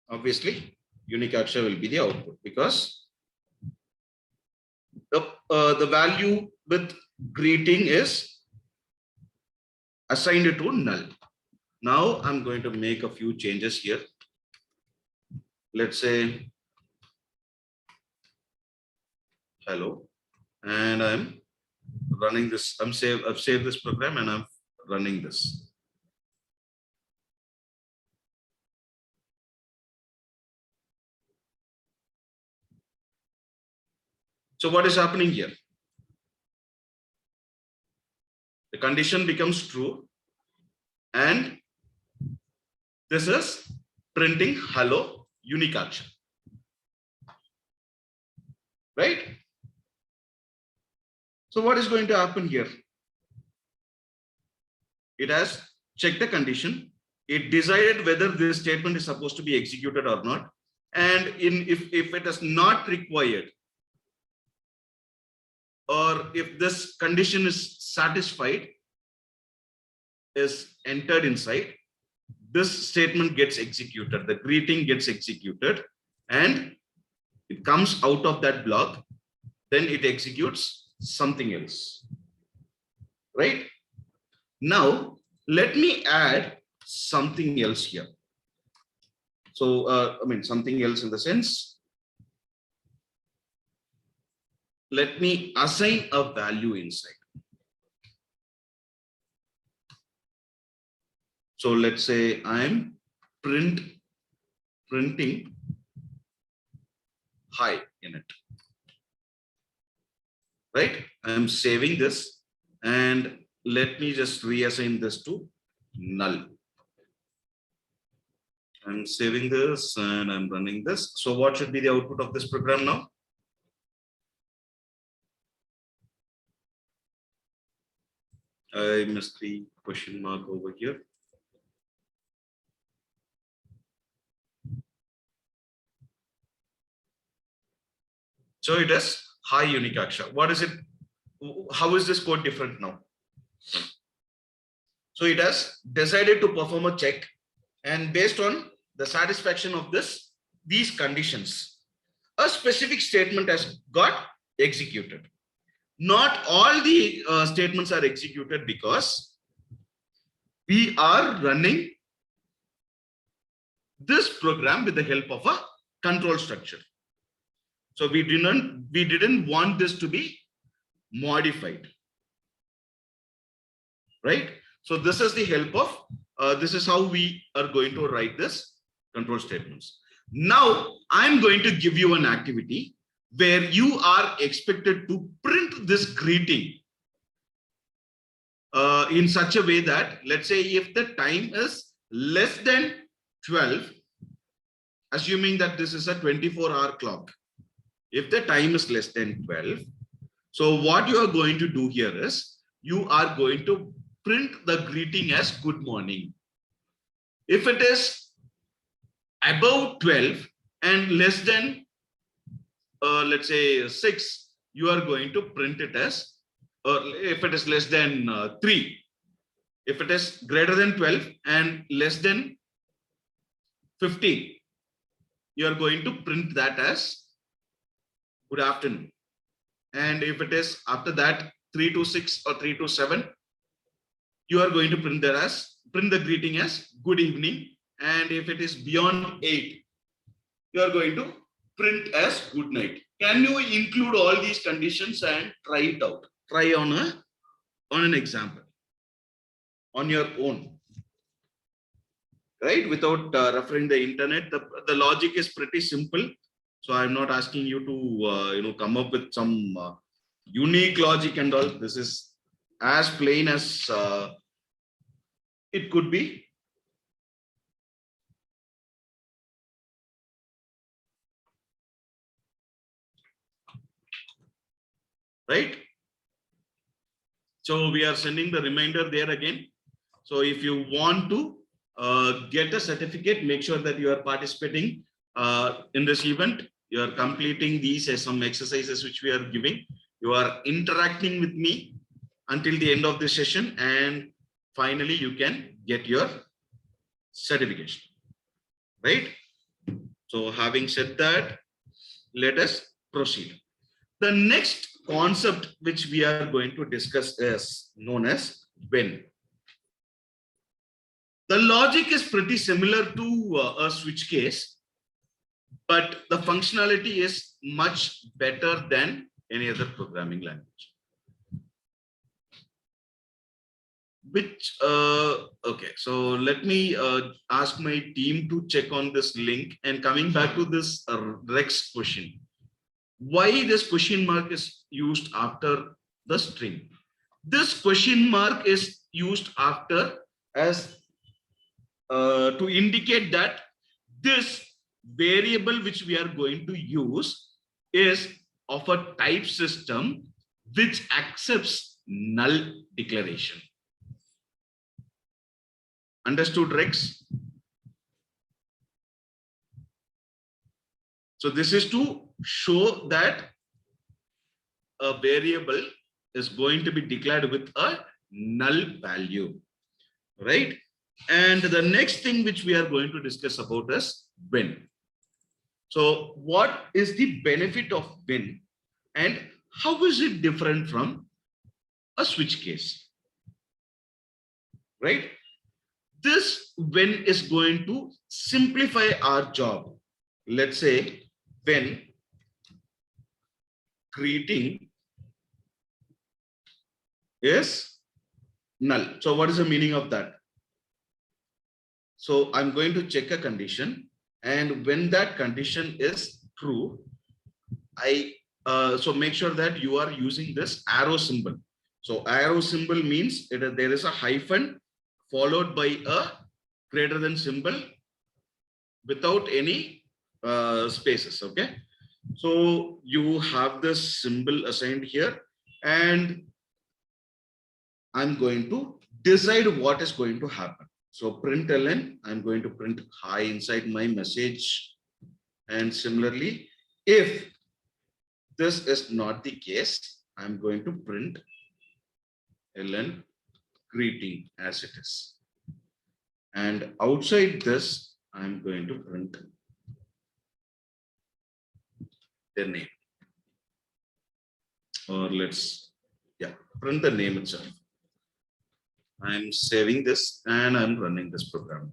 Obviously, Unicaksha will be the output because the value with greeting is assigned to null. Now I'm going to make a few changes here. Let's say hello, and I'm running this. I've saved this program and I'm running this. So what is happening here? The condition becomes true, and this is printing hello Unicaksha, right? So what is going to happen here? It has checked the condition. It decided whether this statement is supposed to be executed or not. And if it is not required, or if this condition is satisfied, is entered inside, this statement gets executed. The greeting gets executed and it comes out of that block. Then it executes something else, right? Now, let me add something else here. So, something else in the sense, let me assign a value inside. So let's say I'm printing hi in it, right? I'm saving this and let me just reassign this to null. I'm saving this and I'm running this. So what should be the output of this program now? I missed the question mark over here. So it is hi Unicaksha. What is it? How is this code different now? So it has decided to perform a check, and based on the satisfaction of these conditions, a specific statement has got executed. Not all the statements are executed because we are running this program with the help of a control structure. So we didn't want this to be modified, right? So this is the help of this is how we are going to write this control statements. Now I'm going to give you an activity where you are expected to print this greeting in such a way that, let's say, if the time is less than 12, assuming that this is a 24-hour clock, if the time is less than 12, so what you are going to do here is you are going to print the greeting as good morning. If it is above 12 and less than let's say 6, you are going to print it as, if it is less than 3, if it is greater than 12 and less than 15, you are going to print that as good afternoon. And if it is after that 3 to 6 or 3 to 7, you are going to print the greeting as good evening. And if it is beyond 8, you are going to print as good night. Can you include all these conditions and try it out? Try on an example on your own, right? Without referring the internet. The logic is pretty simple. So I'm not asking you to come up with some unique logic and all. This is as plain as it could be. Right? So we are sending the reminder there again. So if you want to get a certificate, make sure that you are participating in this event. You are completing these as some exercises which we are giving. You are interacting with me until the end of the session, and finally you can get your certification, right? So having said that, let us proceed. The next concept which we are going to discuss is known as when. The logic is pretty similar to a switch case, but the functionality is much better than any other programming language. Okay, so let me ask my team to check on this link, and coming back to this Rex question. Why this question mark is used after the string? This question mark is used after as to indicate that this variable which we are going to use is of a type system which accepts null declaration. Understood, Rex? So this is to show that a variable is going to be declared with a null value, right? And the next thing which we are going to discuss about is when. So what is the benefit of when, and how is it different from a switch case, right? This when is going to simplify our job. Let's say when greeting is null. So what is the meaning of that? So I'm going to check a condition, and when that condition is true, so make sure that you are using this arrow symbol. So arrow symbol means there is a hyphen followed by a greater than symbol without any spaces. Okay, so you have this symbol assigned here, and I'm going to decide what is going to happen. So println, I'm going to print hi inside my message. And similarly, if this is not the case, I'm going to print ln greeting as it is. And outside this, I'm going to print the name. Or let's, print the name itself. I'm saving this and I'm running this program.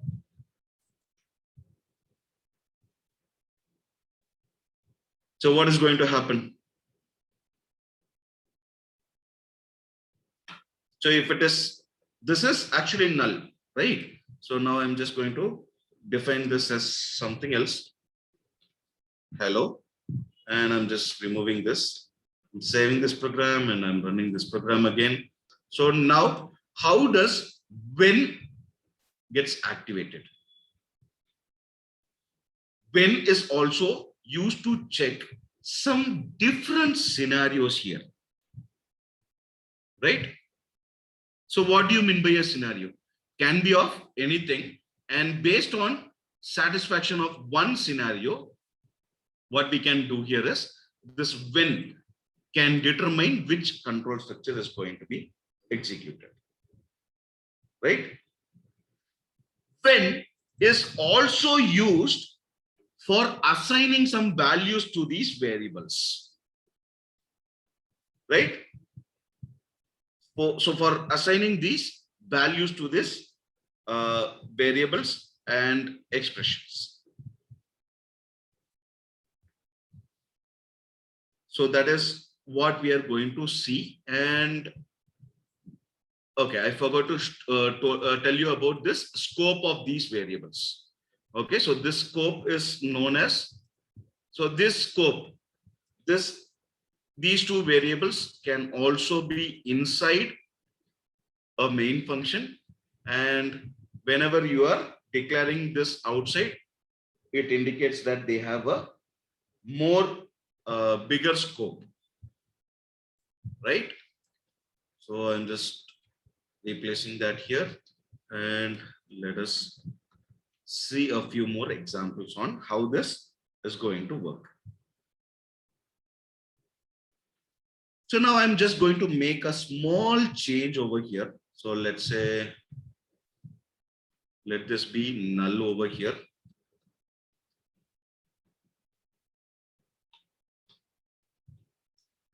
So what is going to happen? So if it is, this is actually null, right? So now I'm just going to define this as something else. Hello, and I'm just removing this. I'm saving this program and I'm running this program again. So now how does when gets activated? When is also used to check some different scenarios here, right? So what do you mean by a scenario? Can be of anything, and based on satisfaction of one scenario, what we can do here is this when can determine which control structure is going to be executed, right? When is also used for assigning some values to these variables, right? So for assigning these values to this variables and expressions. So that is what we are going to see. And okay, I forgot to tell you about this scope of these variables. Okay, so this scope is known as, so this scope, these two variables can also be inside a main function, and whenever you are declaring this outside, it indicates that they have a more bigger scope, right? So I'm just replacing that here, and let us see a few more examples on how this is going to work. So now I'm just going to make a small change over here. So let's say, let this be null over here.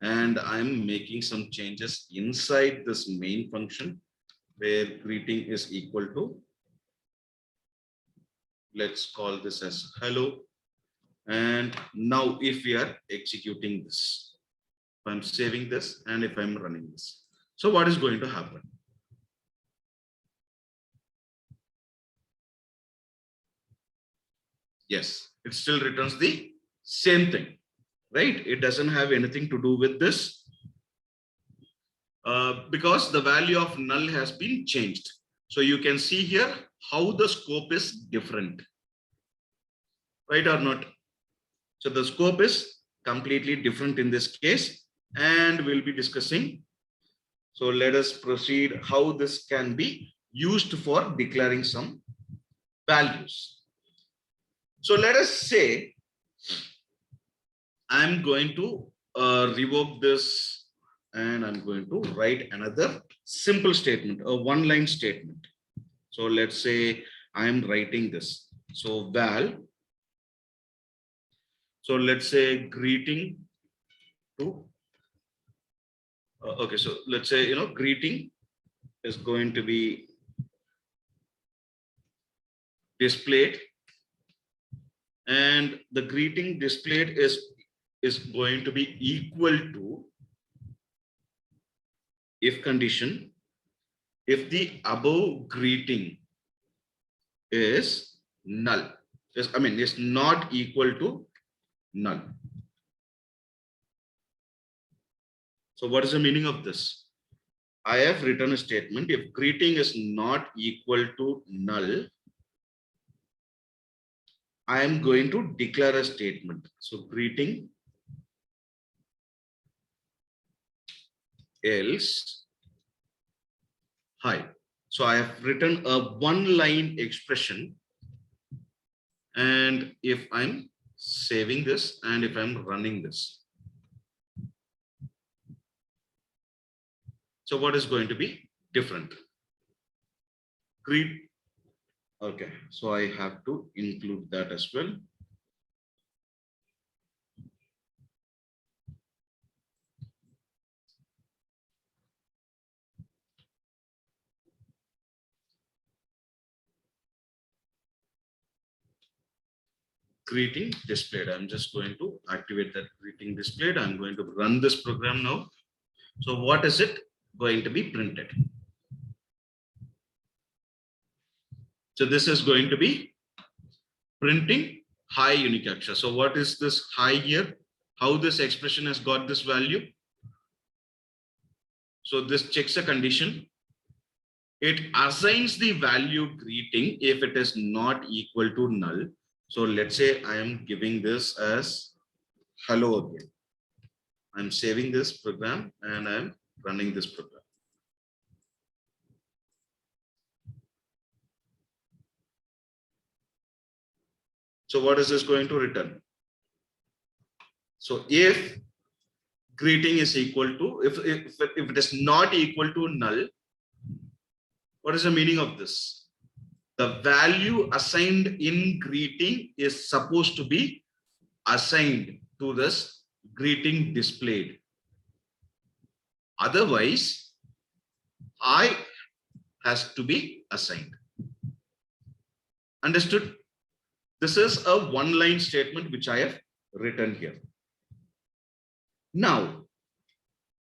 And I'm making some changes inside this main function where greeting is equal to, let's call this as hello. And now if we are executing this, if I'm saving this and if I'm running this, so what is going to happen? Yes, it still returns the same thing, right? It doesn't have anything to do with this because the value of null has been changed. So you can see here how the scope is different, right or not? So the scope is completely different in this case, and we'll be discussing. So let us proceed how this can be used for declaring some values. So let us say I'm going to revoke this and I'm going to write another simple statement, a one-line statement. So let's say I'm writing this. So val. So let's say greeting to. Okay, so let's say, greeting is going to be displayed, and the greeting displayed is going to be equal to if condition if the above greeting is null, is not equal to null. So what is the meaning of this? I have written a statement: if greeting is not equal to null, I am going to declare a statement. So greeting else hi. So I have written a one-line expression, and if I'm saving this and if I'm running this, so what is going to be different? Greet. Okay, so I have to include that as well. Greeting displayed. I'm just going to activate that greeting displayed. I'm going to run this program now. So what is it going to be printed? So this is going to be printing high unique aksha. So what is this high here? How this expression has got this value? So this checks a condition. It assigns the value greeting if it is not equal to null. So let's say I am giving this as hello again. I'm saving this program and I'm running this program. So what is this going to return? So if greeting is equal to, if it is not equal to null, what is the meaning of this? The value assigned in greeting is supposed to be assigned to this greeting displayed. Otherwise, I has to be assigned. Understood? This is a one-line statement which I have written here. Now,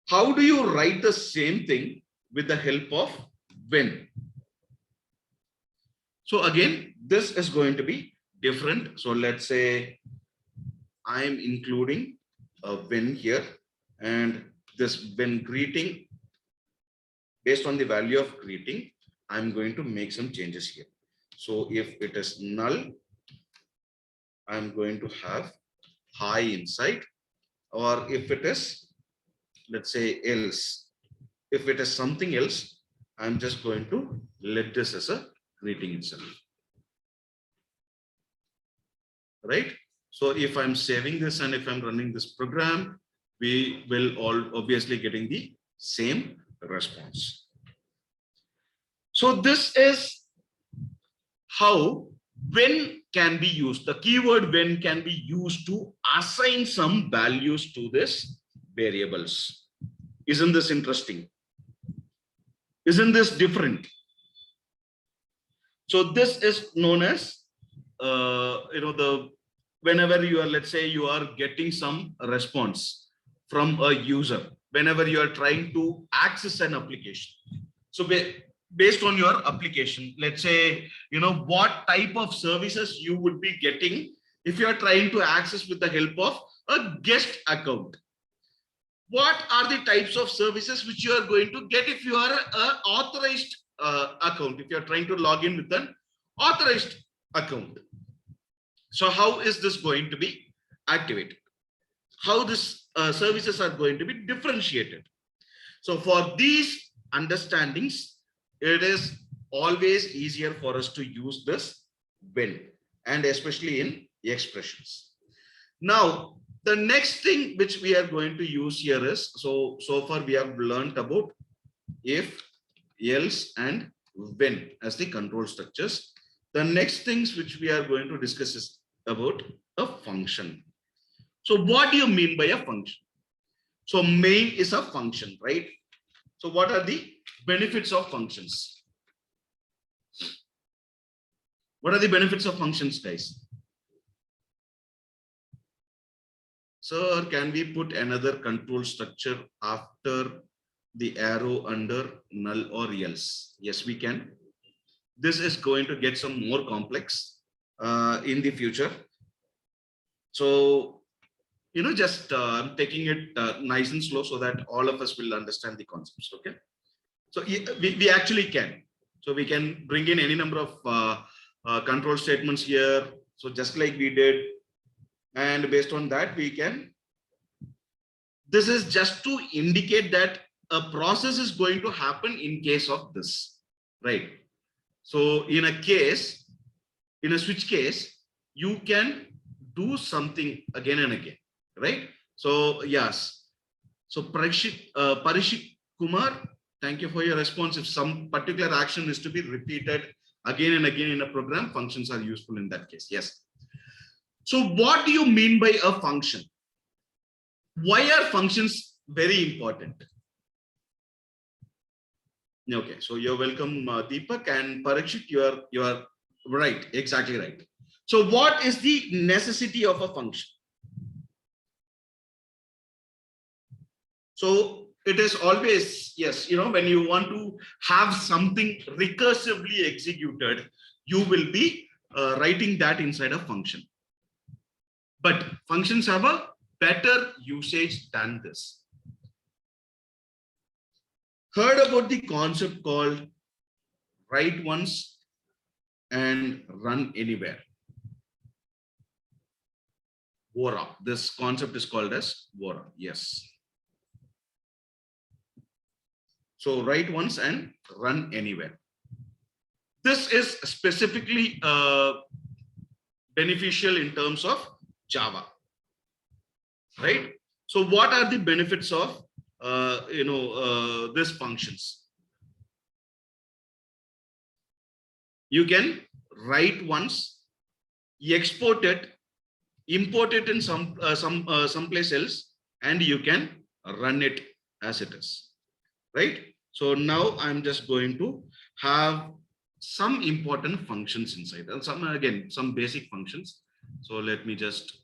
how do you write the same thing with the help of when? So again, this is going to be different. So let's say I am including a when here, and this when greeting, based on the value of greeting, I'm going to make some changes here. So if it is null, I'm going to have high inside, or if it is, let's say else, if it is something else, I'm just going to let this as a greeting itself. Right? So if I'm saving this and if I'm running this program, we will all obviously getting the same response. So this is how when can be used. The keyword when can be used to assign some values to this variables. Isn't this interesting? Isn't this different? So this is known as whenever you are, let's say you are getting some response from a user, whenever you are trying to access an application. So based on your application, let's say, what type of services you would be getting if you are trying to access with the help of a guest account. What are the types of services which you are going to get if you are an authorized account, if you are trying to log in with an authorized account? So how is this going to be activated? How this services are going to be differentiated? So for these understandings, it is always easier for us to use this when, and especially in expressions. Now, the next thing which we are going to use here is, so far we have learned about if, else, and when as the control structures. The next things which we are going to discuss is about a function. So what do you mean by a function? So main is a function, right? So what are the benefits of functions? What are the benefits of functions, guys? Sir, can we put another control structure after the arrow under null or else? Yes, we can. This is going to get some more complex in the future. So, just I'm taking it nice and slow so that all of us will understand the concepts. Okay. So we actually can. So we can bring in any number of control statements here. So just like we did. And based on that, we can. This is just to indicate that a process is going to happen in case of this, right? So in a case, in a switch case, you can do something again and again, right? So yes. So Parishit Kumar, thank you for your response. If some particular action is to be repeated again and again in a program, functions are useful in that case. Yes. So what do you mean by a function? Why are functions very important? Okay, so you're welcome, Deepak, and Parikshit, you are right, exactly right. So what is the necessity of a function? So it is always, yes, when you want to have something recursively executed, you will be writing that inside a function. But functions have a better usage than this. Heard about the concept called write once and run anywhere. WORA. This concept is called as WORA. Yes. So write once and run anywhere. This is specifically beneficial in terms of Java, right? So what are the benefits of these functions? You can write once, export it, import it in someplace else, and you can run it as it is, right? So now I'm just going to have some important functions inside, and some basic functions. So let me just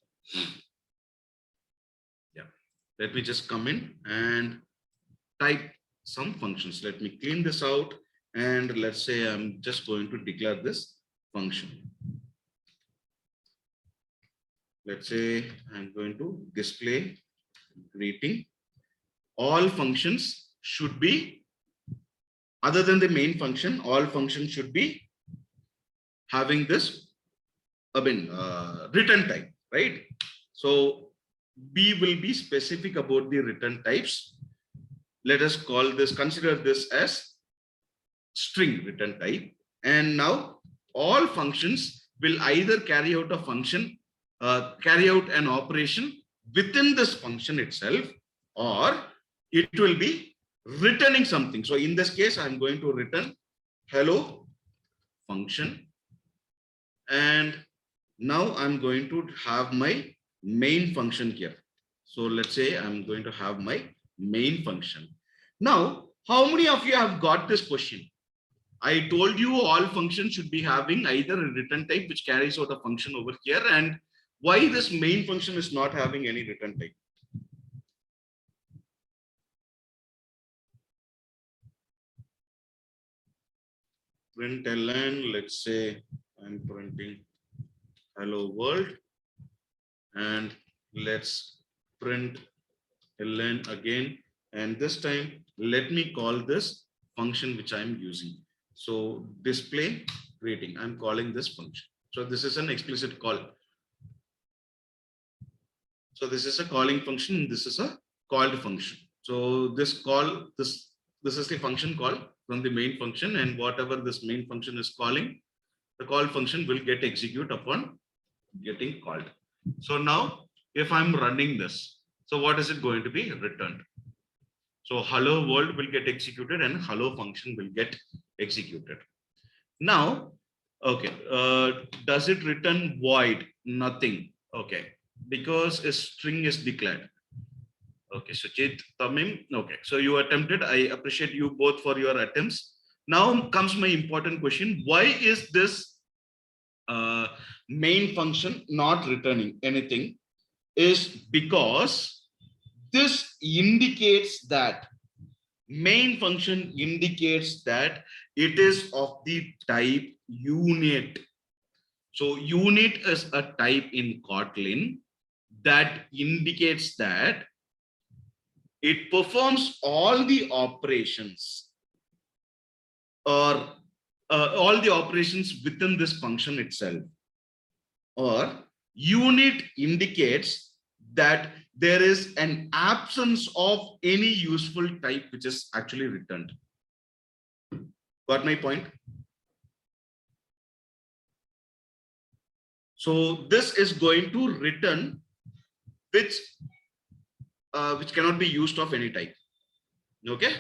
let me just come in and type some functions. Let me clean this out, and let's say I'm just going to declare this function. Let's say I'm going to display greeting. All functions should be, other than the main function, all functions should be having this return type, right? So we will be specific about the return types. Let us consider this as string return type. And now all functions will either carry out a function, carry out an operation within this function itself, or it will be returning something. So in this case, I'm going to return hello function. And now I'm going to have my main function here. So let's say I'm going to have my main function. Now, how many of you have got this question? I told you all functions should be having either a return type which carries out a function over here, and why this main function is not having any return type? Println, let's say I'm printing hello world, and let's print ln again, and this time let me call this function which I'm using. So display greeting, I'm calling this function. So this is an explicit call. So this is a calling function, this is a called function. So this call, this is the function call from the main function, and whatever this main function is calling, the call function will get executed upon getting called. So now if I'm running this, so what is it going to be returned? So hello world will get executed and hello function will get executed. Now, okay, does it return void? Nothing. Okay, because a string is declared. Okay, Suchit, Tamim. Okay, so you attempted. I appreciate you both for your attempts. Now comes my important question. Why is this main function not returning anything? Is because this indicates that main function indicates that it is of the type unit. So unit is a type in Kotlin that indicates that it performs all the operations, or all the operations within this function itself. Or unit indicates that there is an absence of any useful type which is actually returned. Got my point? So this is going to return which cannot be used of any type. Okay.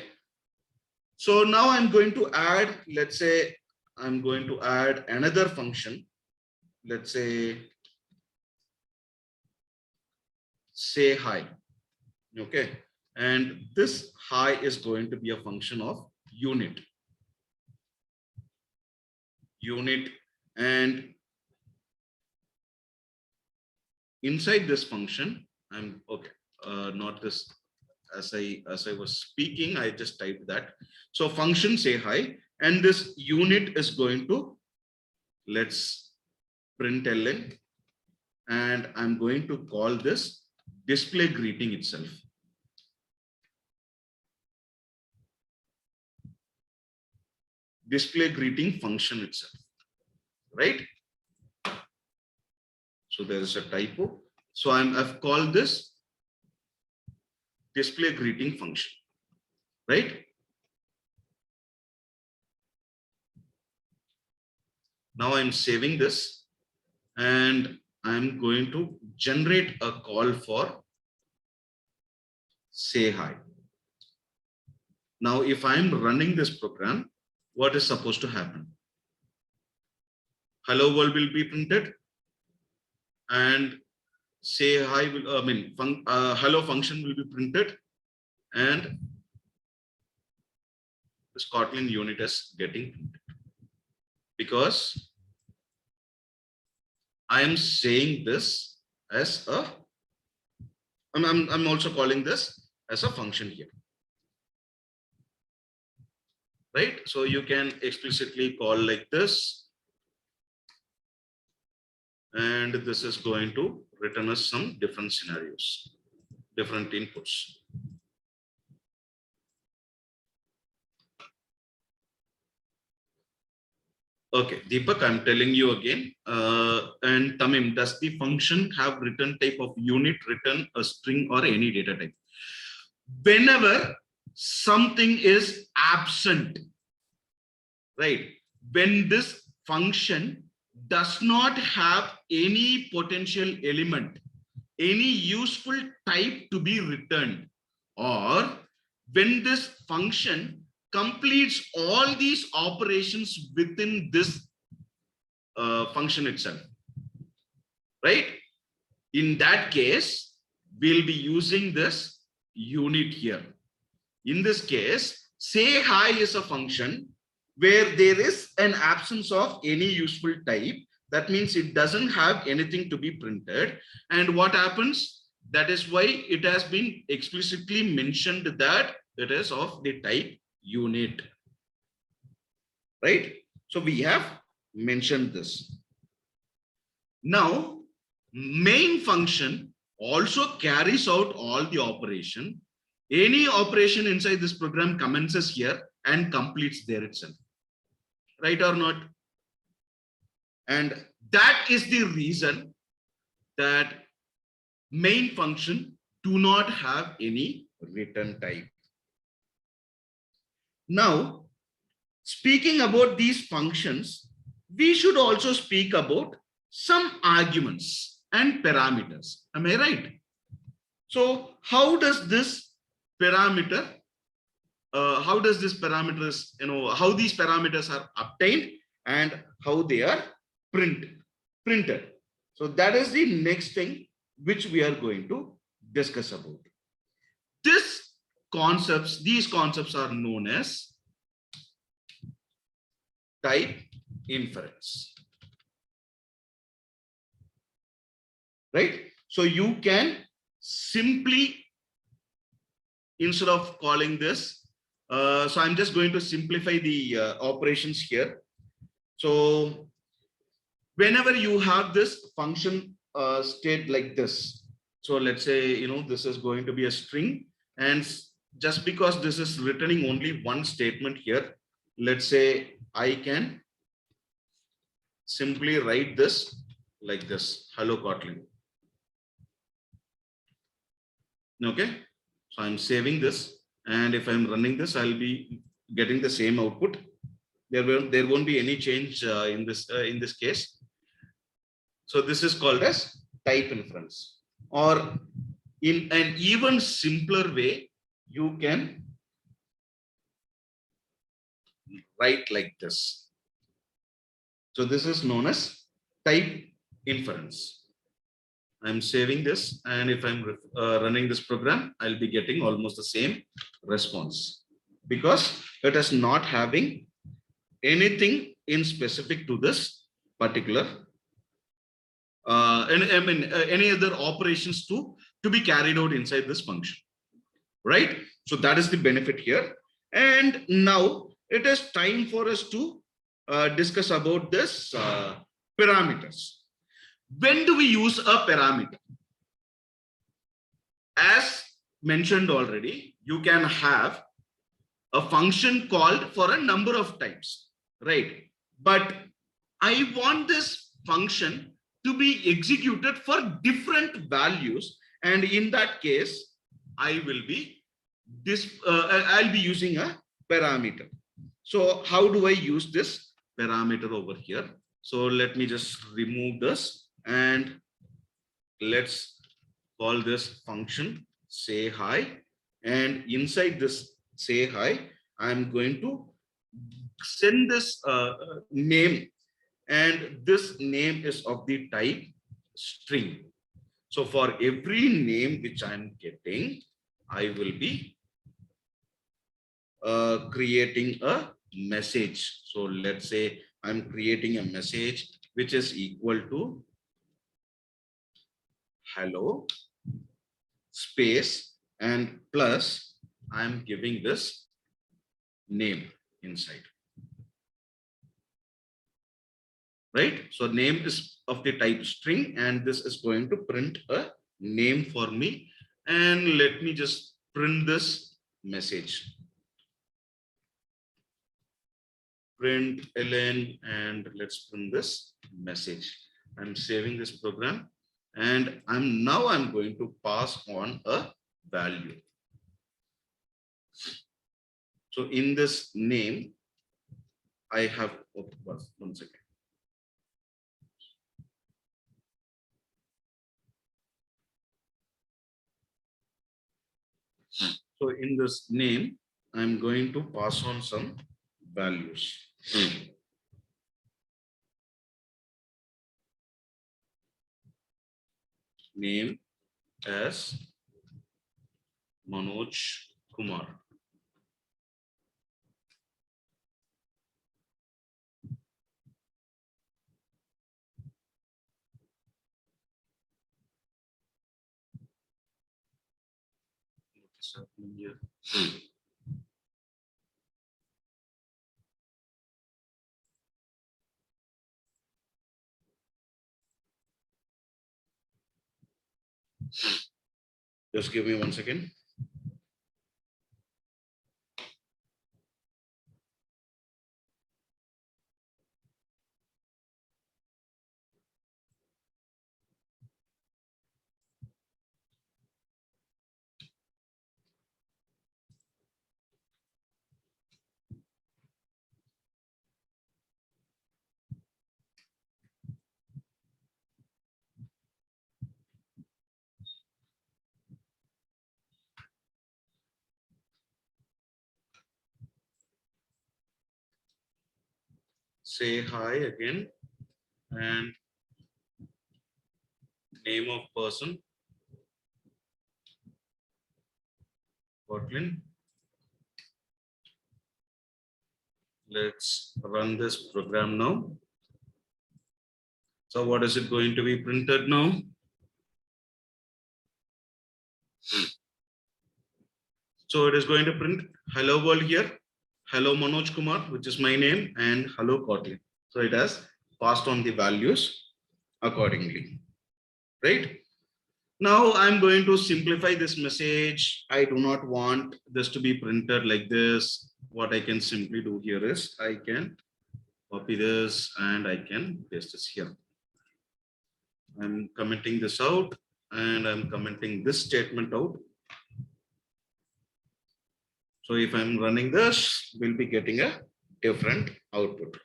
So now I'm going to add, let's say I'm going to add another function. Let's say hi. Okay. And this hi is going to be a function of unit. And inside this function, I'm okay. Not this. As I was speaking, I just typed that. So function say hi, and this unit is going to, let's print ln, and I'm going to call this display greeting itself. Display greeting function itself, right? So there is a typo. So I've called this display greeting function, right? Now I'm saving this, and I'm going to generate a call for say hi. Now, if I'm running this program, what is supposed to happen? Hello world will be printed, and say hi will, hello function will be printed, and this Kotlin unit is getting printed, because I am saying this as a, I'm also calling this as a function here, right? So you can explicitly call like this, and this is going to return us some different scenarios, different inputs. Okay, Deepak, I'm telling you again. And Tamim, does the function have return type of unit, return a string, or any data type? Whenever something is absent, right? When this function does not have any potential element, any useful type to be returned, or when this function completes all these operations within this function itself, right? In that case, we'll be using this unit here. In this case, say hi is a function where there is an absence of any useful type. That means it doesn't have anything to be printed. And what happens? That is why it has been explicitly mentioned that it is of the type unit, right? So we have mentioned this. Now, main function also carries out all the operation. Any operation inside this program commences here and completes there itself, right or not? And that is the reason that main function do not have any return type. Now, speaking about these functions, we should also speak about some arguments and parameters. Am I right? So how does this parameter, how these parameters are obtained and how they are printed? So that is the next thing which we are going to discuss about. These concepts are known as type inference, right? So you can simply, instead of calling this, so I'm just going to simplify the operations here. So whenever you have this function state like this, so let's say, this is going to be a string, and just because this is returning only one statement here, let's say I can simply write this like this: hello Kotlin. Okay, so I'm saving this, and if I'm running this, I'll be getting the same output. There won't be any change in this case. So this is called as type inference. Or in an even simpler way, you can write like this. So this is known as type inference. I'm saving this, and if I'm running this program, I'll be getting almost the same response because it is not having anything in specific to this particular any other operations to be carried out inside this function, right? So that is the benefit here. And now it is time for us to discuss about this parameters. When do we use a parameter? As mentioned already, you can have a function called for a number of types, right? But I want this function to be executed for different values, and in that case, I'll be using a parameter. So how do I use this parameter over here? So let me just remove this, and let's call this function say hi, and inside this say hi, I'm going to send this name, and this name is of the type string. So for every name which I'm getting, I will be creating a message. So let's say I'm creating a message which is equal to hello space and plus I'm giving this name inside, right? So name is of the type string, and this is going to print a name for me. And let me just print this message, print ln, and let's print this message. I'm saving this program, and I'm going to pass on a value. So in this name, I have, one second. So in this name, I'm going to pass on some values. Name as Manoj Kumar. What's happening here? Just give me 1 second. Say hi again and name of person, Kotlin. Let's run this program now. So what is it going to be printed now? So it is going to print hello world here, hello Manoj Kumar, which is my name, and hello Kotlin. So it has passed on the values accordingly, right? Now I'm going to simplify this message. I do not want this to be printed like this. What I can simply do here is I can copy this and I can paste this here. I'm commenting this out and I'm commenting this statement out. So if I'm running this, we'll be getting a different output.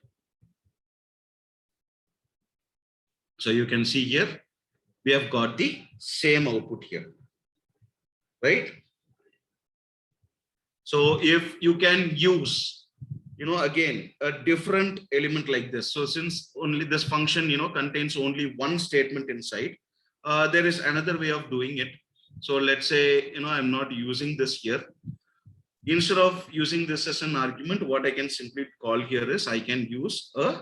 So you can see here, we have got the same output here, right? So if you can use, again, a different element like this. So since only this function, contains only one statement inside, there is another way of doing it. So let's say, I'm not using this here. Instead of using this as an argument, what I can simply call here is I can use a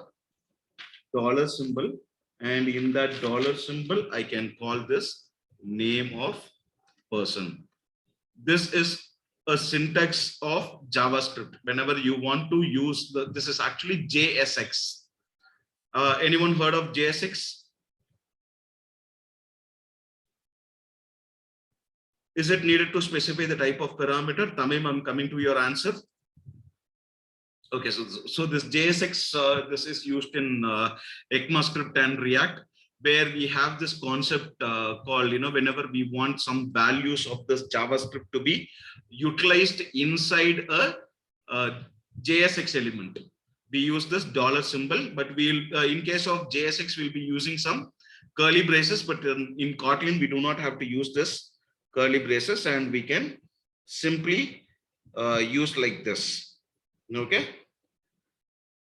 dollar symbol, and in that dollar symbol, I can call this name of person. This is a syntax of JavaScript. Whenever you want to use this is actually JSX. Anyone heard of JSX? Is it needed to specify the type of parameter? Tamim, I'm coming to your answer. Okay, so this JSX, this is used in ECMAScript and React, where we have this concept called, whenever we want some values of this JavaScript to be utilized inside a JSX element, we use this dollar symbol, but we'll, in case of JSX, we'll be using some curly braces, but in Kotlin, we do not have to use this curly braces, and we can simply use like this. Okay.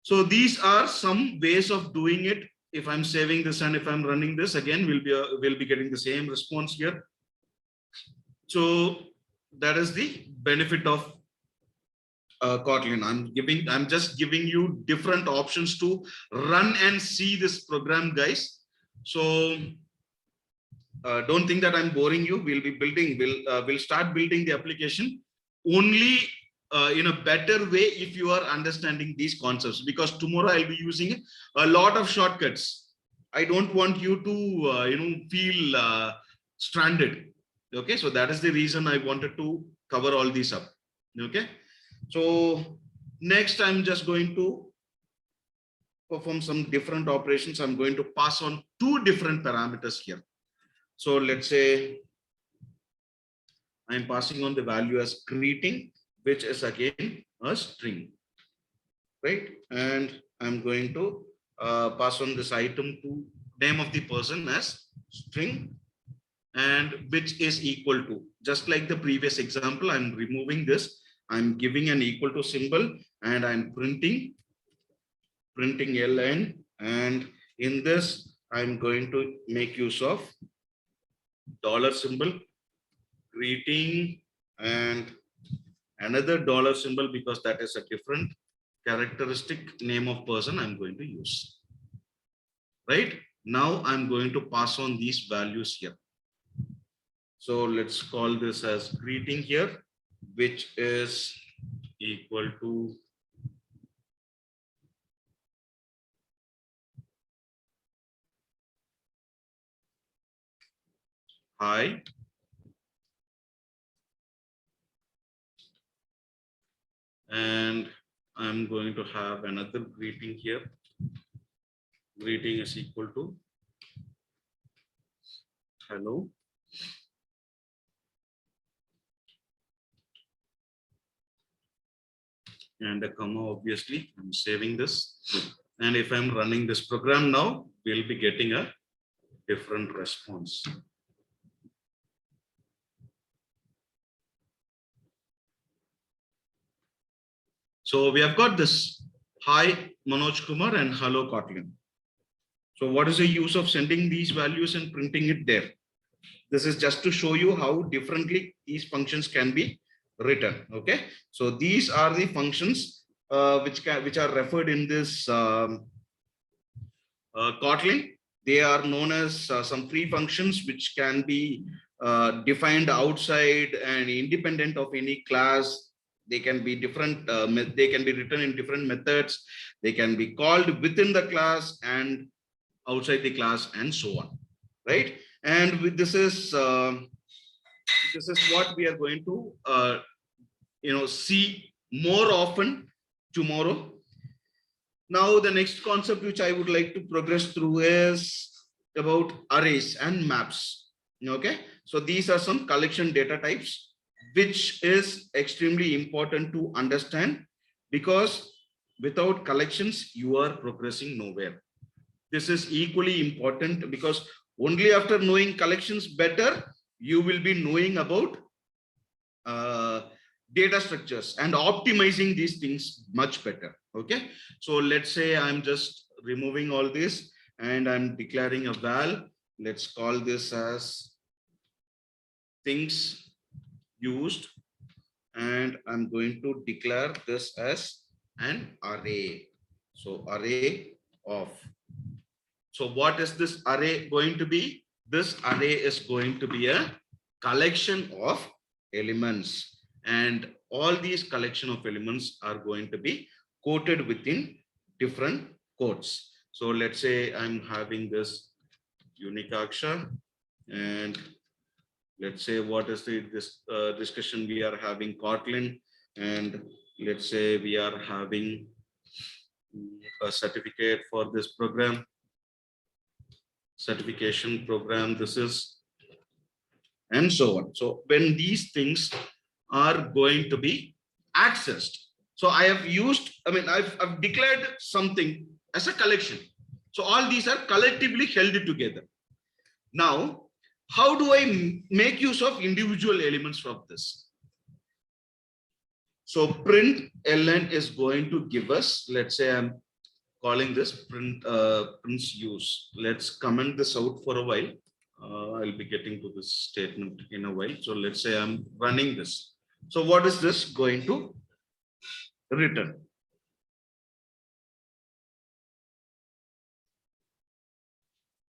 So these are some ways of doing it. If I'm saving this and if I'm running this again, we'll be getting the same response here. So that is the benefit of Kotlin. I'm just giving you different options to run and see this program, guys. So don't think that I'm boring you. We'll start building the application only in a better way if you are understanding these concepts, because tomorrow I'll be using a lot of shortcuts. I don't want you to feel stranded. Okay, so that is the reason I wanted to cover all these up. Okay, so next I'm just going to perform some different operations. I'm going to pass on two different parameters here. So let's say I'm passing on the value as greeting, which is again a string, right? And I'm going to pass on this item to name of the person as string, and which is equal to, just like the previous example, I'm removing this, I'm giving an equal to symbol, and I'm printing ln, and in this I'm going to make use of dollar symbol, greeting, and another dollar symbol, because that is a different characteristic name of person I'm going to use. Right now I'm going to pass on these values here. So let's call this as greeting here, which is equal to hi, and I'm going to have another greeting here. Greeting is equal to hello. And a comma, obviously, I'm saving this. And if I'm running this program now, we'll be getting a different response. So we have got this, hi Manoj Kumar and hello Kotlin. So what is the use of sending these values and printing it there? This is just to show you how differently these functions can be written. Okay, so these are the functions which are referred in this Kotlin. They are known as some free functions which can be defined outside and independent of any class. They can be different, they can be written in different methods. They can be called within the class and outside the class and so on, right? And with this is what we are going to see more often tomorrow. Now the next concept which I would like to progress through is about arrays and maps. Okay, so these are some collection data types which is extremely important to understand, because without collections you are progressing nowhere. This is equally important, because only after knowing collections better you will be knowing about data structures and optimizing these things much better. Okay, so let's say I'm just removing all this and I'm declaring a val. Let's call this as things used, and I'm going to declare this as an array. So array of, so what is this array going to be? This array is going to be a collection of elements, and all these collection of elements are going to be quoted within different quotes. So let's say I'm having this Unikaksha, and let's say what is this discussion we are having Kotlin, and let's say we are having a certificate for this program, certification program, this is, and so on. So when these things are going to be accessed, so I have used, I've declared something as a collection. So all these are collectively held together. Now, how do I make use of individual elements from this? So print ln is going to give us, let's say I'm calling this prints use. Let's comment this out for a while. I'll be getting to this statement in a while. So let's say I'm running this. So what is this going to return?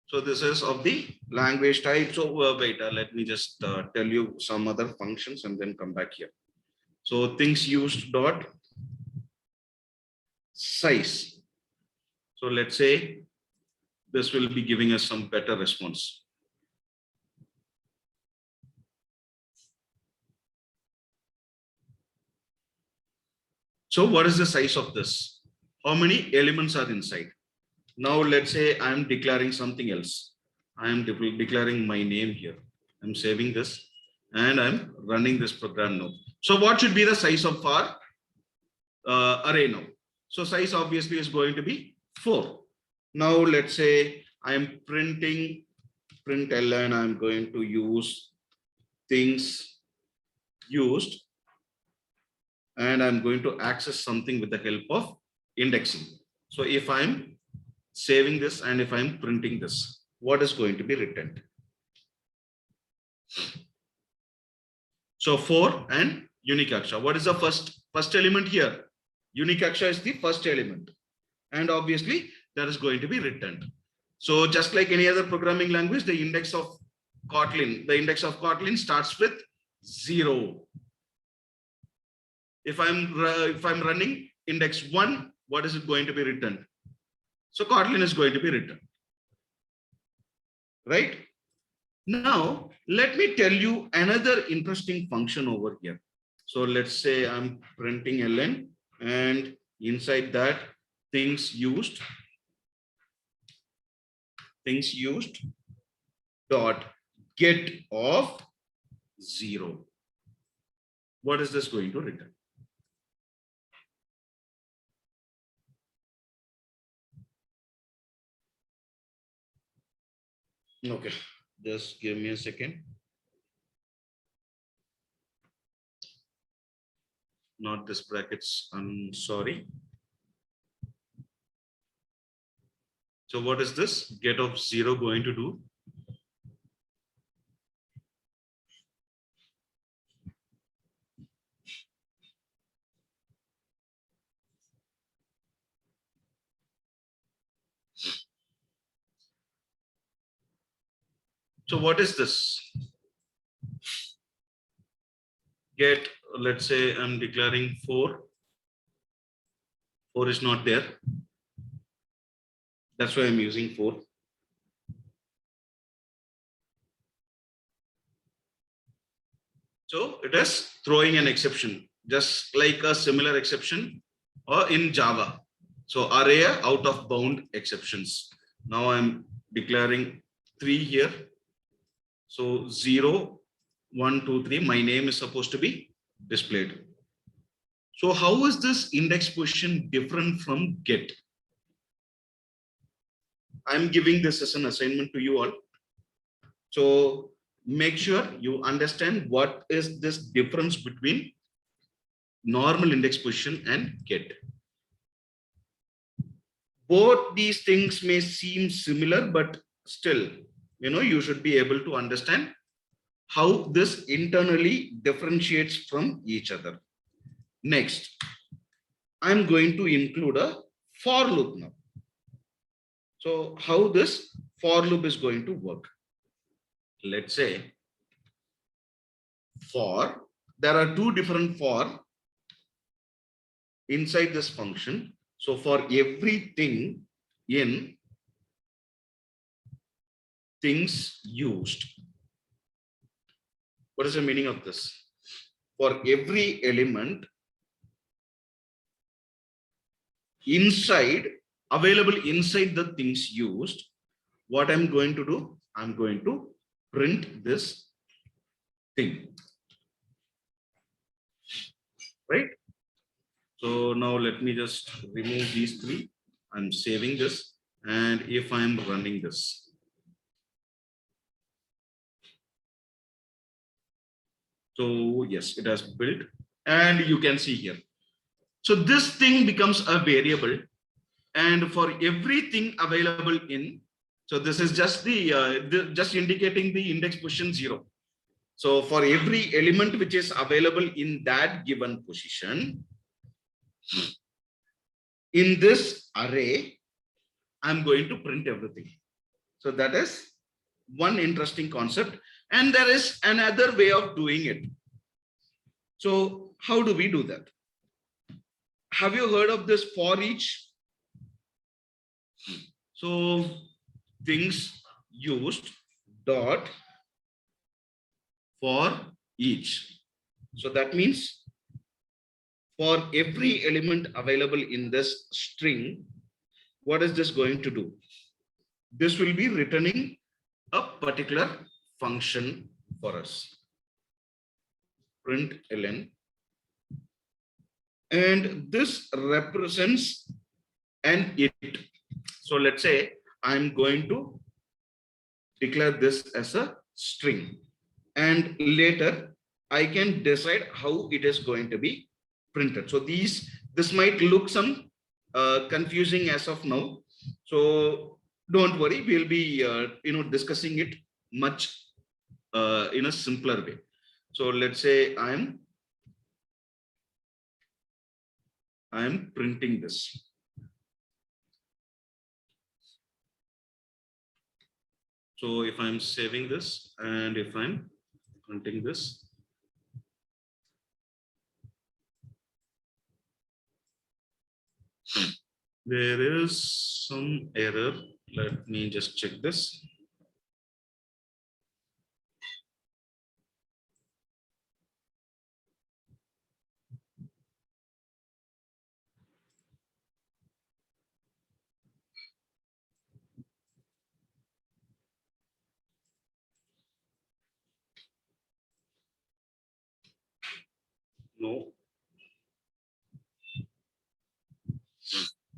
So this is of the language type. So wait, let me just tell you some other functions and then come back here. So things used dot size. So let's say this will be giving us some better response. So what is the size of this? How many elements are inside? Now let's say I'm declaring something else. I'm declaring my name here. I'm saving this and I'm running this program now. So what should be the size of our array now? So size obviously is going to be 4. Now let's say I'm printing println, I'm going to use things used, and I'm going to access something with the help of indexing. So if I'm saving this and if I'm printing this, what is going to be written? So 4 and unique aksha. What is the first element here? Unique aksha is the first element, and obviously that is going to be written. So just like any other programming language, the index of Kotlin starts with 0. If I'm running index 1, what is it going to be written? So Kotlin is going to be written, right? Now let me tell you another interesting function over here. So let's say I'm printing ln, and inside that things used dot get of 0. What is this going to return? Okay, just give me a second. Not this brackets, I'm sorry. So what is this get of 0 going to do? So what is this? Get, let's say I'm declaring 4. 4 is not there. That's why I'm using 4. So it is throwing an exception, just like a similar exception or in Java. So array out of bound exceptions. Now I'm declaring 3 here. So 0, 1, 2, 3, my name is supposed to be displayed. So how is this index position different from get? I'm giving this as an assignment to you all. So make sure you understand what is this difference between normal index position and get. Both these things may seem similar, but still, you should be able to understand how this internally differentiates from each other. Next, I'm going to include a for loop now. So how this for loop is going to work? Let's say for, there are 2 different for inside this function. So for everything in things used, what is the meaning of this? For every element available inside the things used, what I'm going to do? I'm going to print this thing, right? So now let me just remove these 3. I'm saving this, and if I'm running this, so yes, it has built, and you can see here. So this thing becomes a variable, and for everything available in, so this is just just indicating the index position 0. So for every element which is available in that given position, in this array, I'm going to print everything. So that is one interesting concept, and there is another way of doing it. So how do we do that? Have you heard of this for each? So things used dot for each. So that means for every element available in this string, what is this going to do? This will be returning a particular function for us. Print ln, and this represents an it. So let's say I'm going to declare this as a string. And later I can decide how it is going to be printed. So this might look some confusing as of now. So don't worry, we'll be discussing it much in a simpler way. So let's say I'm printing this. So if I'm saving this and if I'm printing this, there is some error. Let me just check this. No.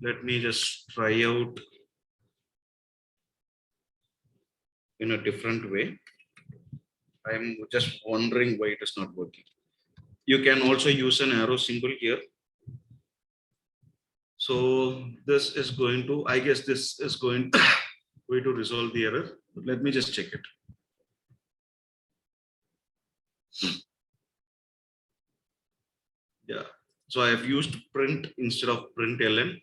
Let me just try out in a different way. I'm just wondering why it is not working. You can also use an arrow symbol here. So this is going to, I guess this is going to resolve the error. Let me just check it. Yeah. So I have used print instead of println.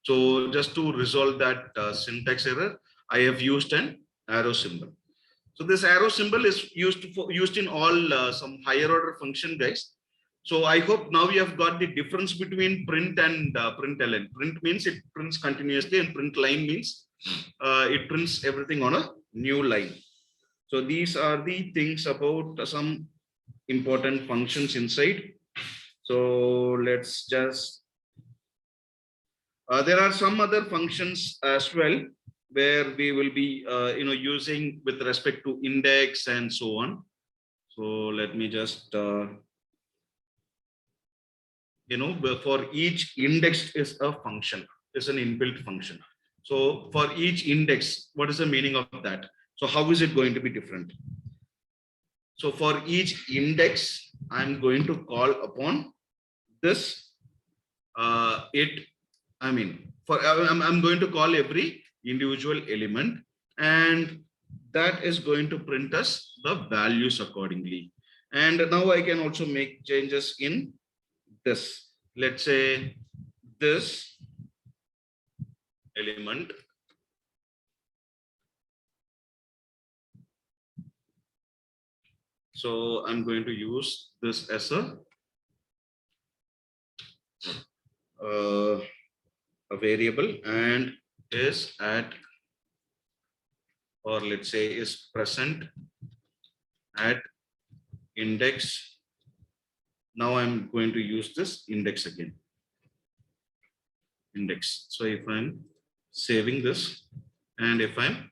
So just to resolve that syntax error, I have used an arrow symbol. So this arrow symbol is used in all some higher order function, guys. So I hope now you have got the difference between print and println. Print means it prints continuously, and print line means it prints everything on a new line. So these are the things about some important functions inside. So let's just there are some other functions as well where we will be using with respect to index and so on. So let me just for each index is a function, is an inbuilt function. So for each index, what is the meaning of that? So how is it going to be different? So for each index, I'm going to call upon this I'm going to call every individual element, and that is going to print us the values accordingly. And now I can also make changes in this. Let's say this element so I'm going to use this as a variable and is at, or let's say is present at index. Now I'm going to use this index again. Index. So if I'm saving this and if I'm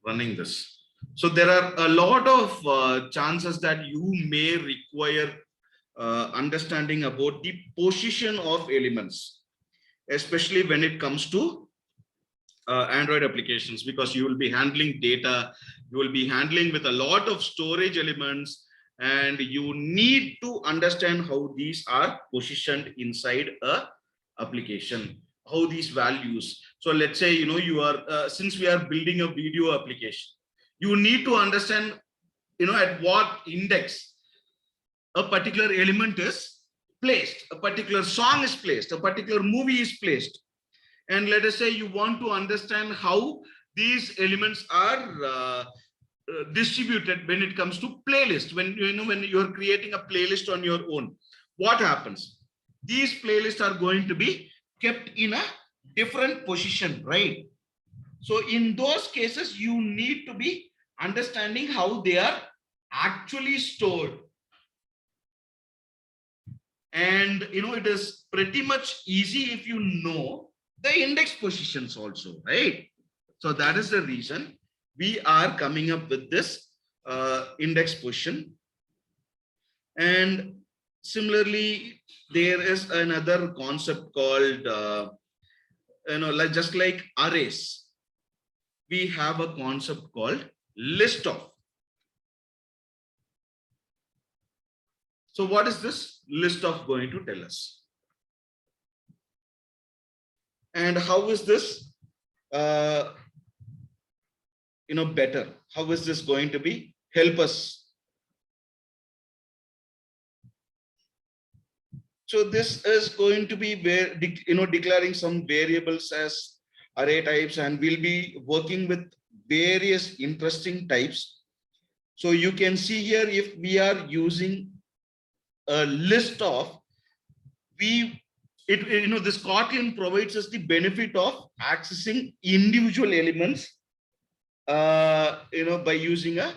running this. So there are a lot of chances that you may require understanding about the position of elements, especially when it comes to Android applications, because you will be handling data, you will be handling with a lot of storage elements, and you need to understand how these are positioned inside a application, how these values. So let's say you are since we are building a video application, you need to understand at what index a particular element is placed, a particular song is placed, a particular movie is placed. And let us say you want to understand how these elements are distributed when it comes to playlist. When you are creating a playlist on your own, what happens? These playlists are going to be kept in a different position, right? So in those cases, you need to be understanding how they are actually stored. And it is pretty much easy if you know the index positions also, right? So that is the reason we are coming up with this index position. And similarly, there is another concept called just like arrays, we have a concept called list of. So what is this list of going to tell us? And how is this better? How is this going to be help us? So this is going to be where declaring some variables as array types, and we'll be working with various interesting types. So you can see here, if we are using a list of, this Kotlin provides us the benefit of accessing individual elements by using a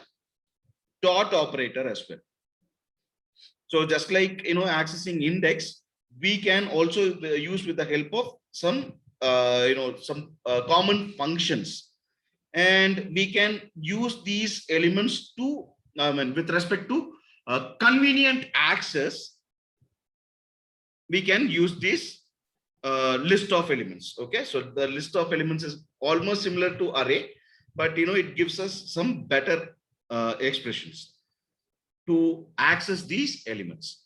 dot operator as well. So just like accessing index, we can also use with the help of some common functions, and we can use these elements to with respect to convenient access. We can use this list of elements. Okay, so the list of elements is almost similar to array, but it gives us some better expressions to access these elements,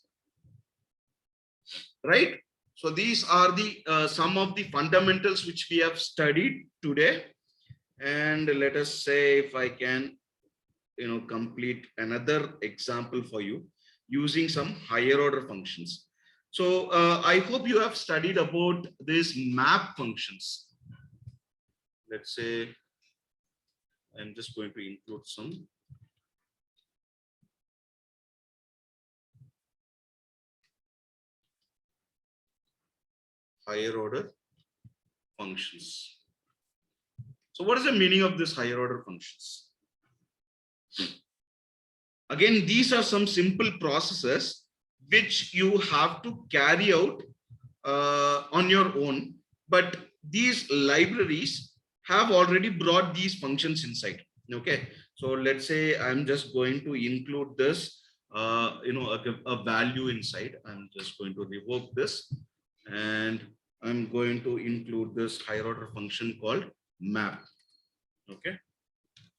right? So these are the some of the fundamentals which we have studied today. And let us say, if I can complete another example for you using some higher order functions. So I hope you have studied about these map functions. Let's say I'm just going to include some higher order functions. So what is the meaning of this higher order functions? Again, these are some simple processes which you have to carry out on your own, but these libraries have already brought these functions inside. Okay, so let's say I'm just going to include this a value inside. I'm just going to revoke this, and I'm going to include this higher order function called map. Okay,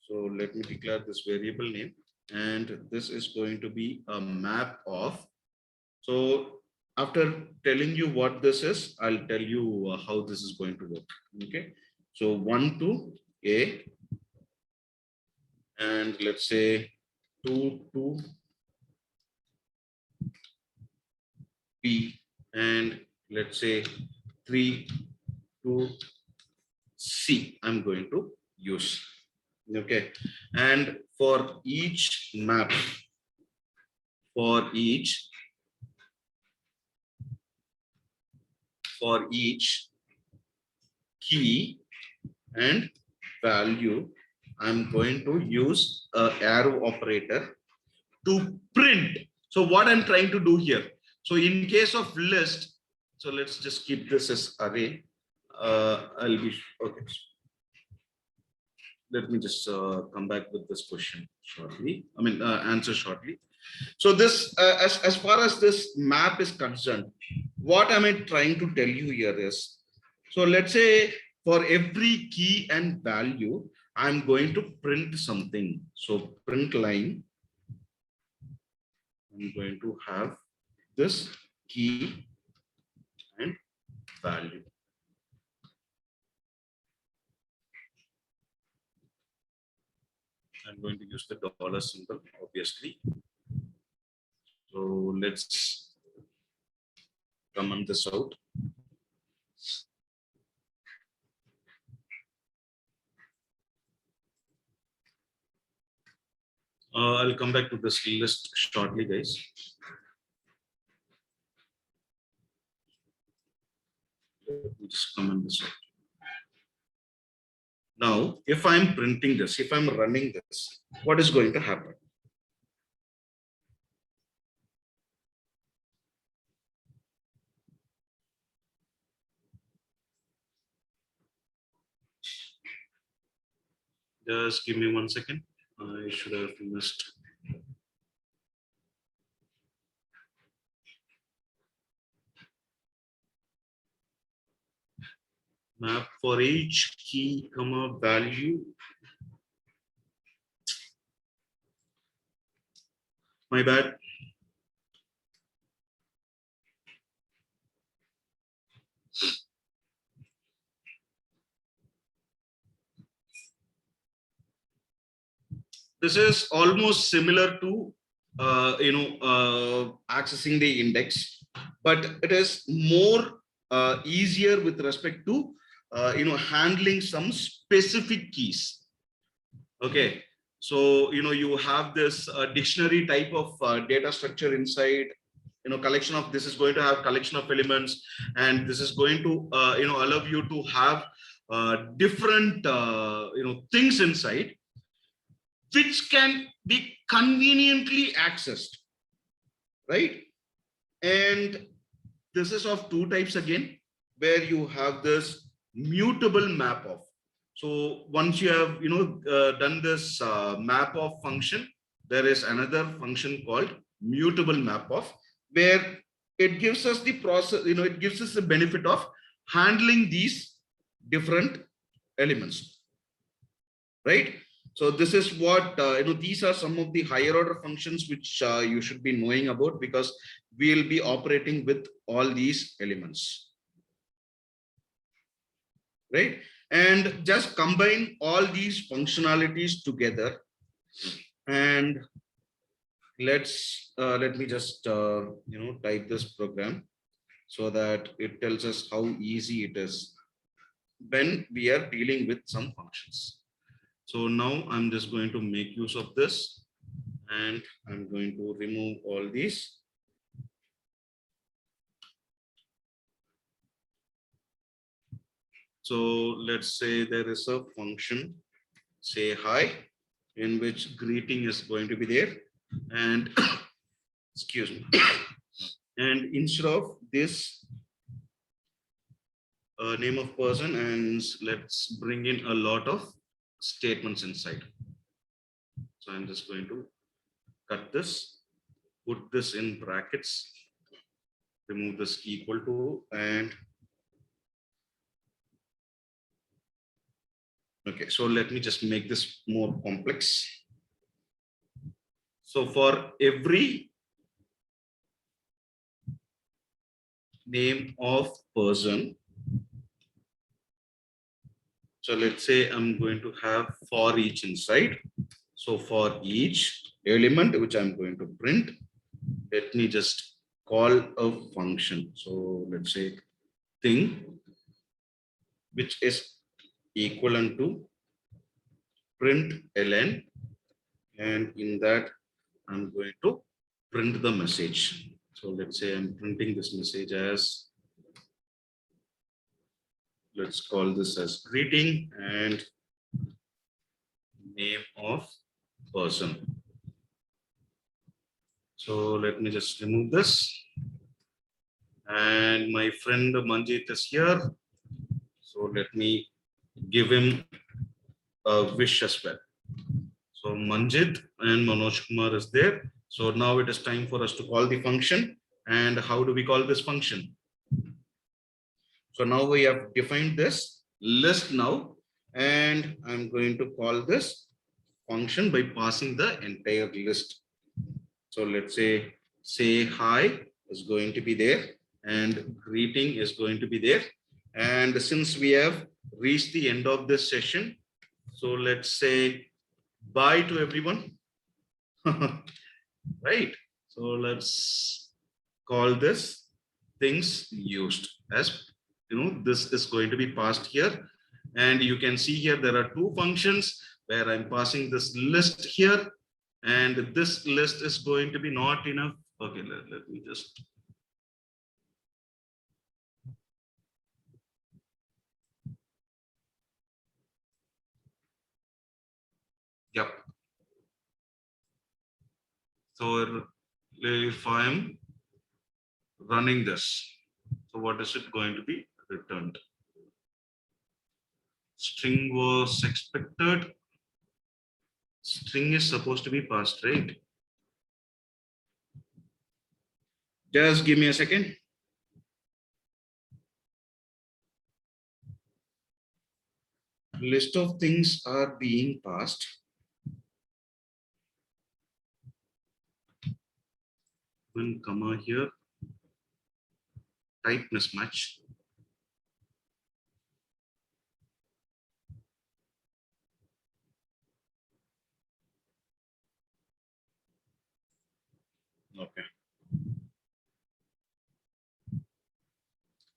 so let me declare this variable name, and this is going to be a map of. So after telling you what this is, I'll tell you how this is going to work. Okay, so 1 to A, and let's say 2 to B, and let's say 3 to C, I'm going to use. Okay, and for each map, for each key and value, I'm going to use a arrow operator to print. So what I'm trying to do here, so in case of list, so let's just keep this as array. I'll be okay. Let me just come back with this question shortly. I mean, answer shortly. So this, as far as this map is concerned, what am I trying to tell you here is, so let's say for every key and value, I'm going to print something. So print line, I'm going to have this key and value. I'm going to use the dollar symbol, obviously. So let's comment this out. I'll come back to this list shortly, guys. Let me just comment this out. Now, if I'm printing this, if I'm running this, what is going to happen? Just give me 1 second. I should have missed. Map for each key, comma, value. My bad. This is almost similar to accessing the index, but it is more easier with respect to handling some specific keys. Okay, so you have this dictionary type of data structure inside. Collection of this is going to have collection of elements, and this is going to allow you to have different things inside, which can be conveniently accessed, right? And this is of two types again, where you have this mutable map of. So once you have done this map of function, there is another function called mutable map of, where it gives us the process, it gives us the benefit of handling these different elements, right? So this is what these are some of the higher order functions which you should be knowing about, because we'll be operating with all these elements, right? And just combine all these functionalities together, and let me just type this program so that it tells us how easy it is when we are dealing with some functions. So now I'm just going to make use of this, and I'm going to remove all these. So let's say there is a function, say hi, in which greeting is going to be there, and excuse me, and instead of this name of person, and let's bring in a lot of statements inside. So I'm just going to cut this, put this in brackets, remove this equal to, and okay, so let me just make this more complex. So for every name of person, so let's say I'm going to have for each inside. So for each element which I'm going to print, let me just call a function. So let's say thing, which is equivalent to print ln, and in that I'm going to print the message. So let's say I'm printing this message as, let's call this as greeting and name of person. So let me just remove this. And my friend Manjit is here. So let me give him a wish as well. So Manjit and Manoj Kumar is there. So now it is time for us to call the function. And how do we call this function? So now we have defined this list now, and I'm going to call this function by passing the entire list. So let's say hi is going to be there, and greeting is going to be there. And since we have reached the end of this session, so let's say bye to everyone. Right? So let's call this things used as, this is going to be passed here. And you can see here there are two functions where I'm passing this list here, and this list is going to be not enough. Okay, let me just. Yep. So if I'm running this, so what is it going to be returned? String was expected. String is supposed to be passed, right? Just give me a second. List of things are being passed. One comma here. Type mismatch. Okay.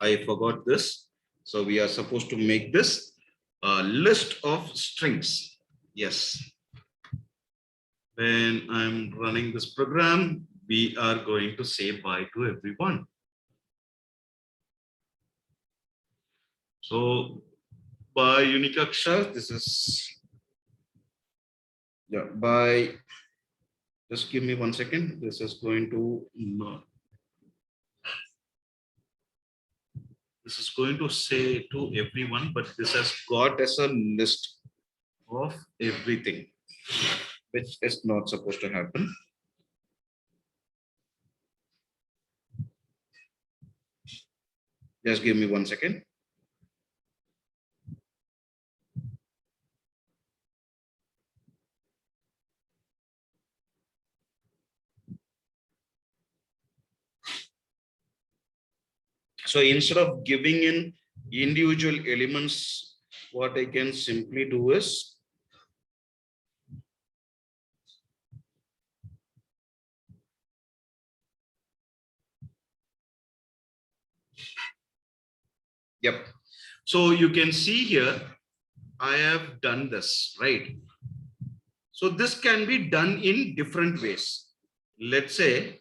I forgot this. So we are supposed to make this a list of strings. Yes. When I'm running this program, we are going to say bye to everyone. So by Unikaksha, this is, yeah, by, just give me 1 second. This is going to, this is going to say to everyone, but this has got as a list of everything, which is not supposed to happen. Just give me 1 second. So instead of giving in individual elements, what I can simply do is, yep. So you can see here, I have done this, right? So this can be done in different ways. Let's say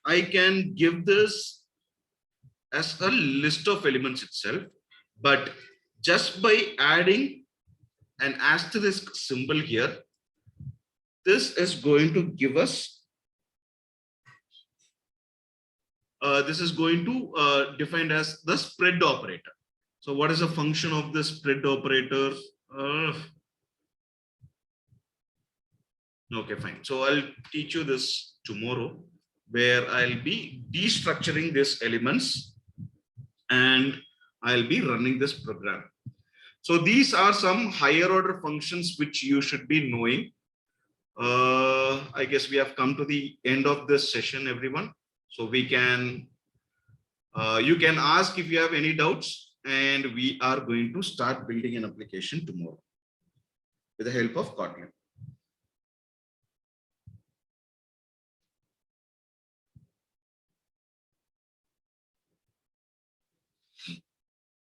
I can give this as a list of elements itself, but just by adding an asterisk symbol here, this is going to give us, this is going to defined as the spread operator. So what is the function of the spread operator? Okay, fine. So I'll teach you this tomorrow, where I'll be destructuring these elements and I'll be running this program. So these are some higher order functions which you should be knowing. I guess we have come to the end of this session, everyone. So we can, you can ask if you have any doubts, and we are going to start building an application tomorrow with the help of Kotlin.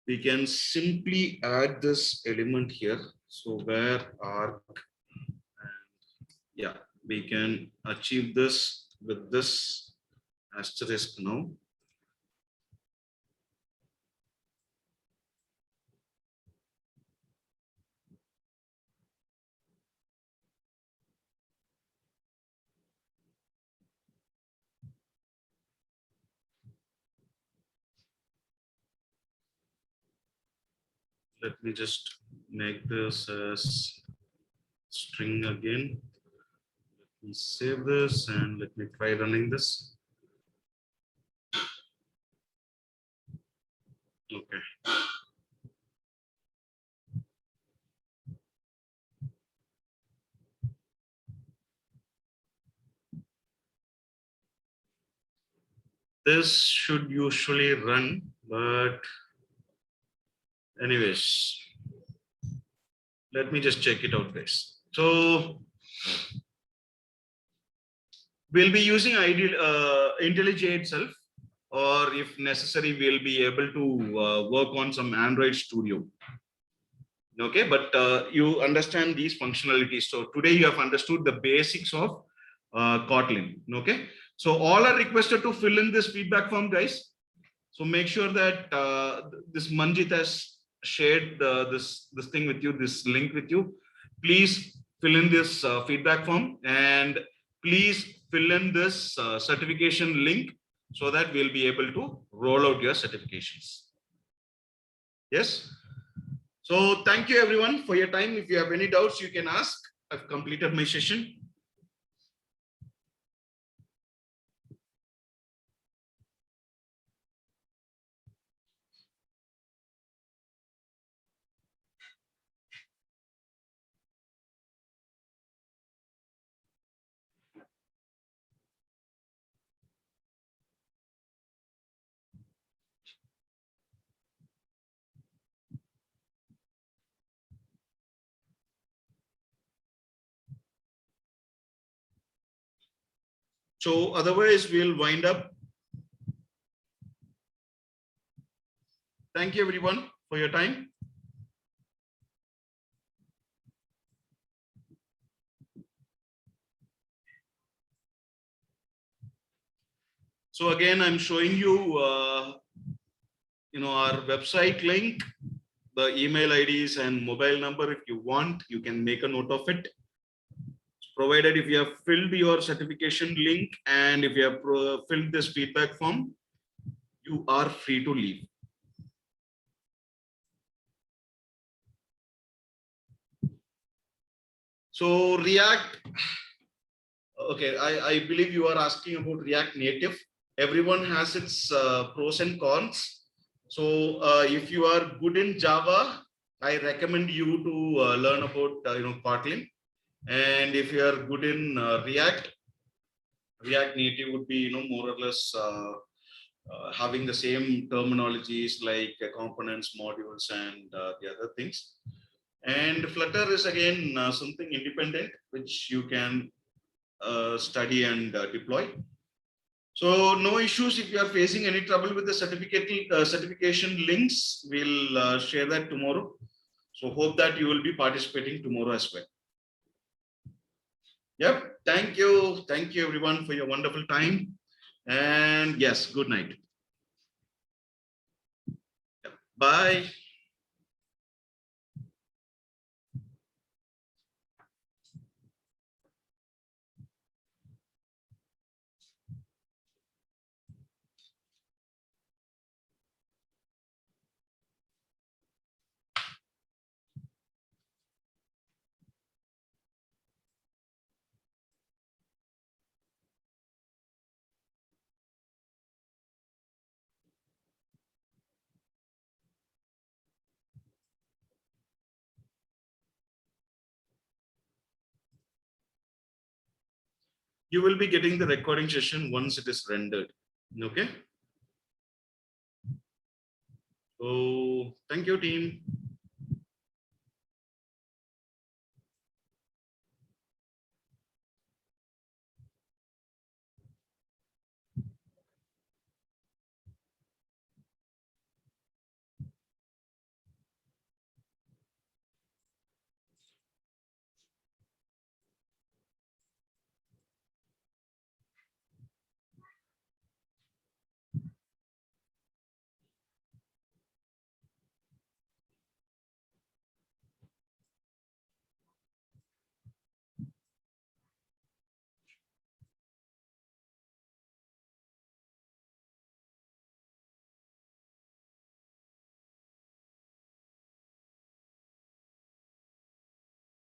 We can simply add this element here. So where arc, yeah, we can achieve this with this asterisk now. Let me just make this as string again. Let me save this and let me try running this. Okay. This should usually run, but anyways, let me just check it out, guys. So we'll be using ideal IntelliJ itself, or if necessary, we'll be able to work on some Android Studio. Okay, but you understand these functionalities. So today you have understood the basics of Kotlin. Okay, so all are requested to fill in this feedback form, guys. So make sure that this Manjit has shared this thing with you, this link with you. Please fill in this feedback form, and please fill in this certification link so that we'll be able to roll out your certifications. Yes. So thank you everyone for your time. If you have any doubts, you can ask. I've completed my session. So otherwise we'll wind up. Thank you everyone for your time. So again, I'm showing you, our website link, the email IDs and mobile number. If you want, you can make a note of it. Provided if you have filled your certification link and if you have filled this feedback form, you are free to leave. So React, okay, I believe you are asking about React Native. Everyone has its pros and cons. So if you are good in Java, I recommend you to learn about Kotlin. And if you are good in React Native would be more or less having the same terminologies like components, modules, and the other things. And Flutter is again something independent which you can study and deploy. So no issues if you are facing any trouble with the certification links. We'll share that tomorrow. So hope that you will be participating tomorrow as well. Yep. Thank you. Thank you everyone for your wonderful time. And yes, good night. Yep. Bye. You will be getting the recording session once it is rendered. Okay. So thank you, team.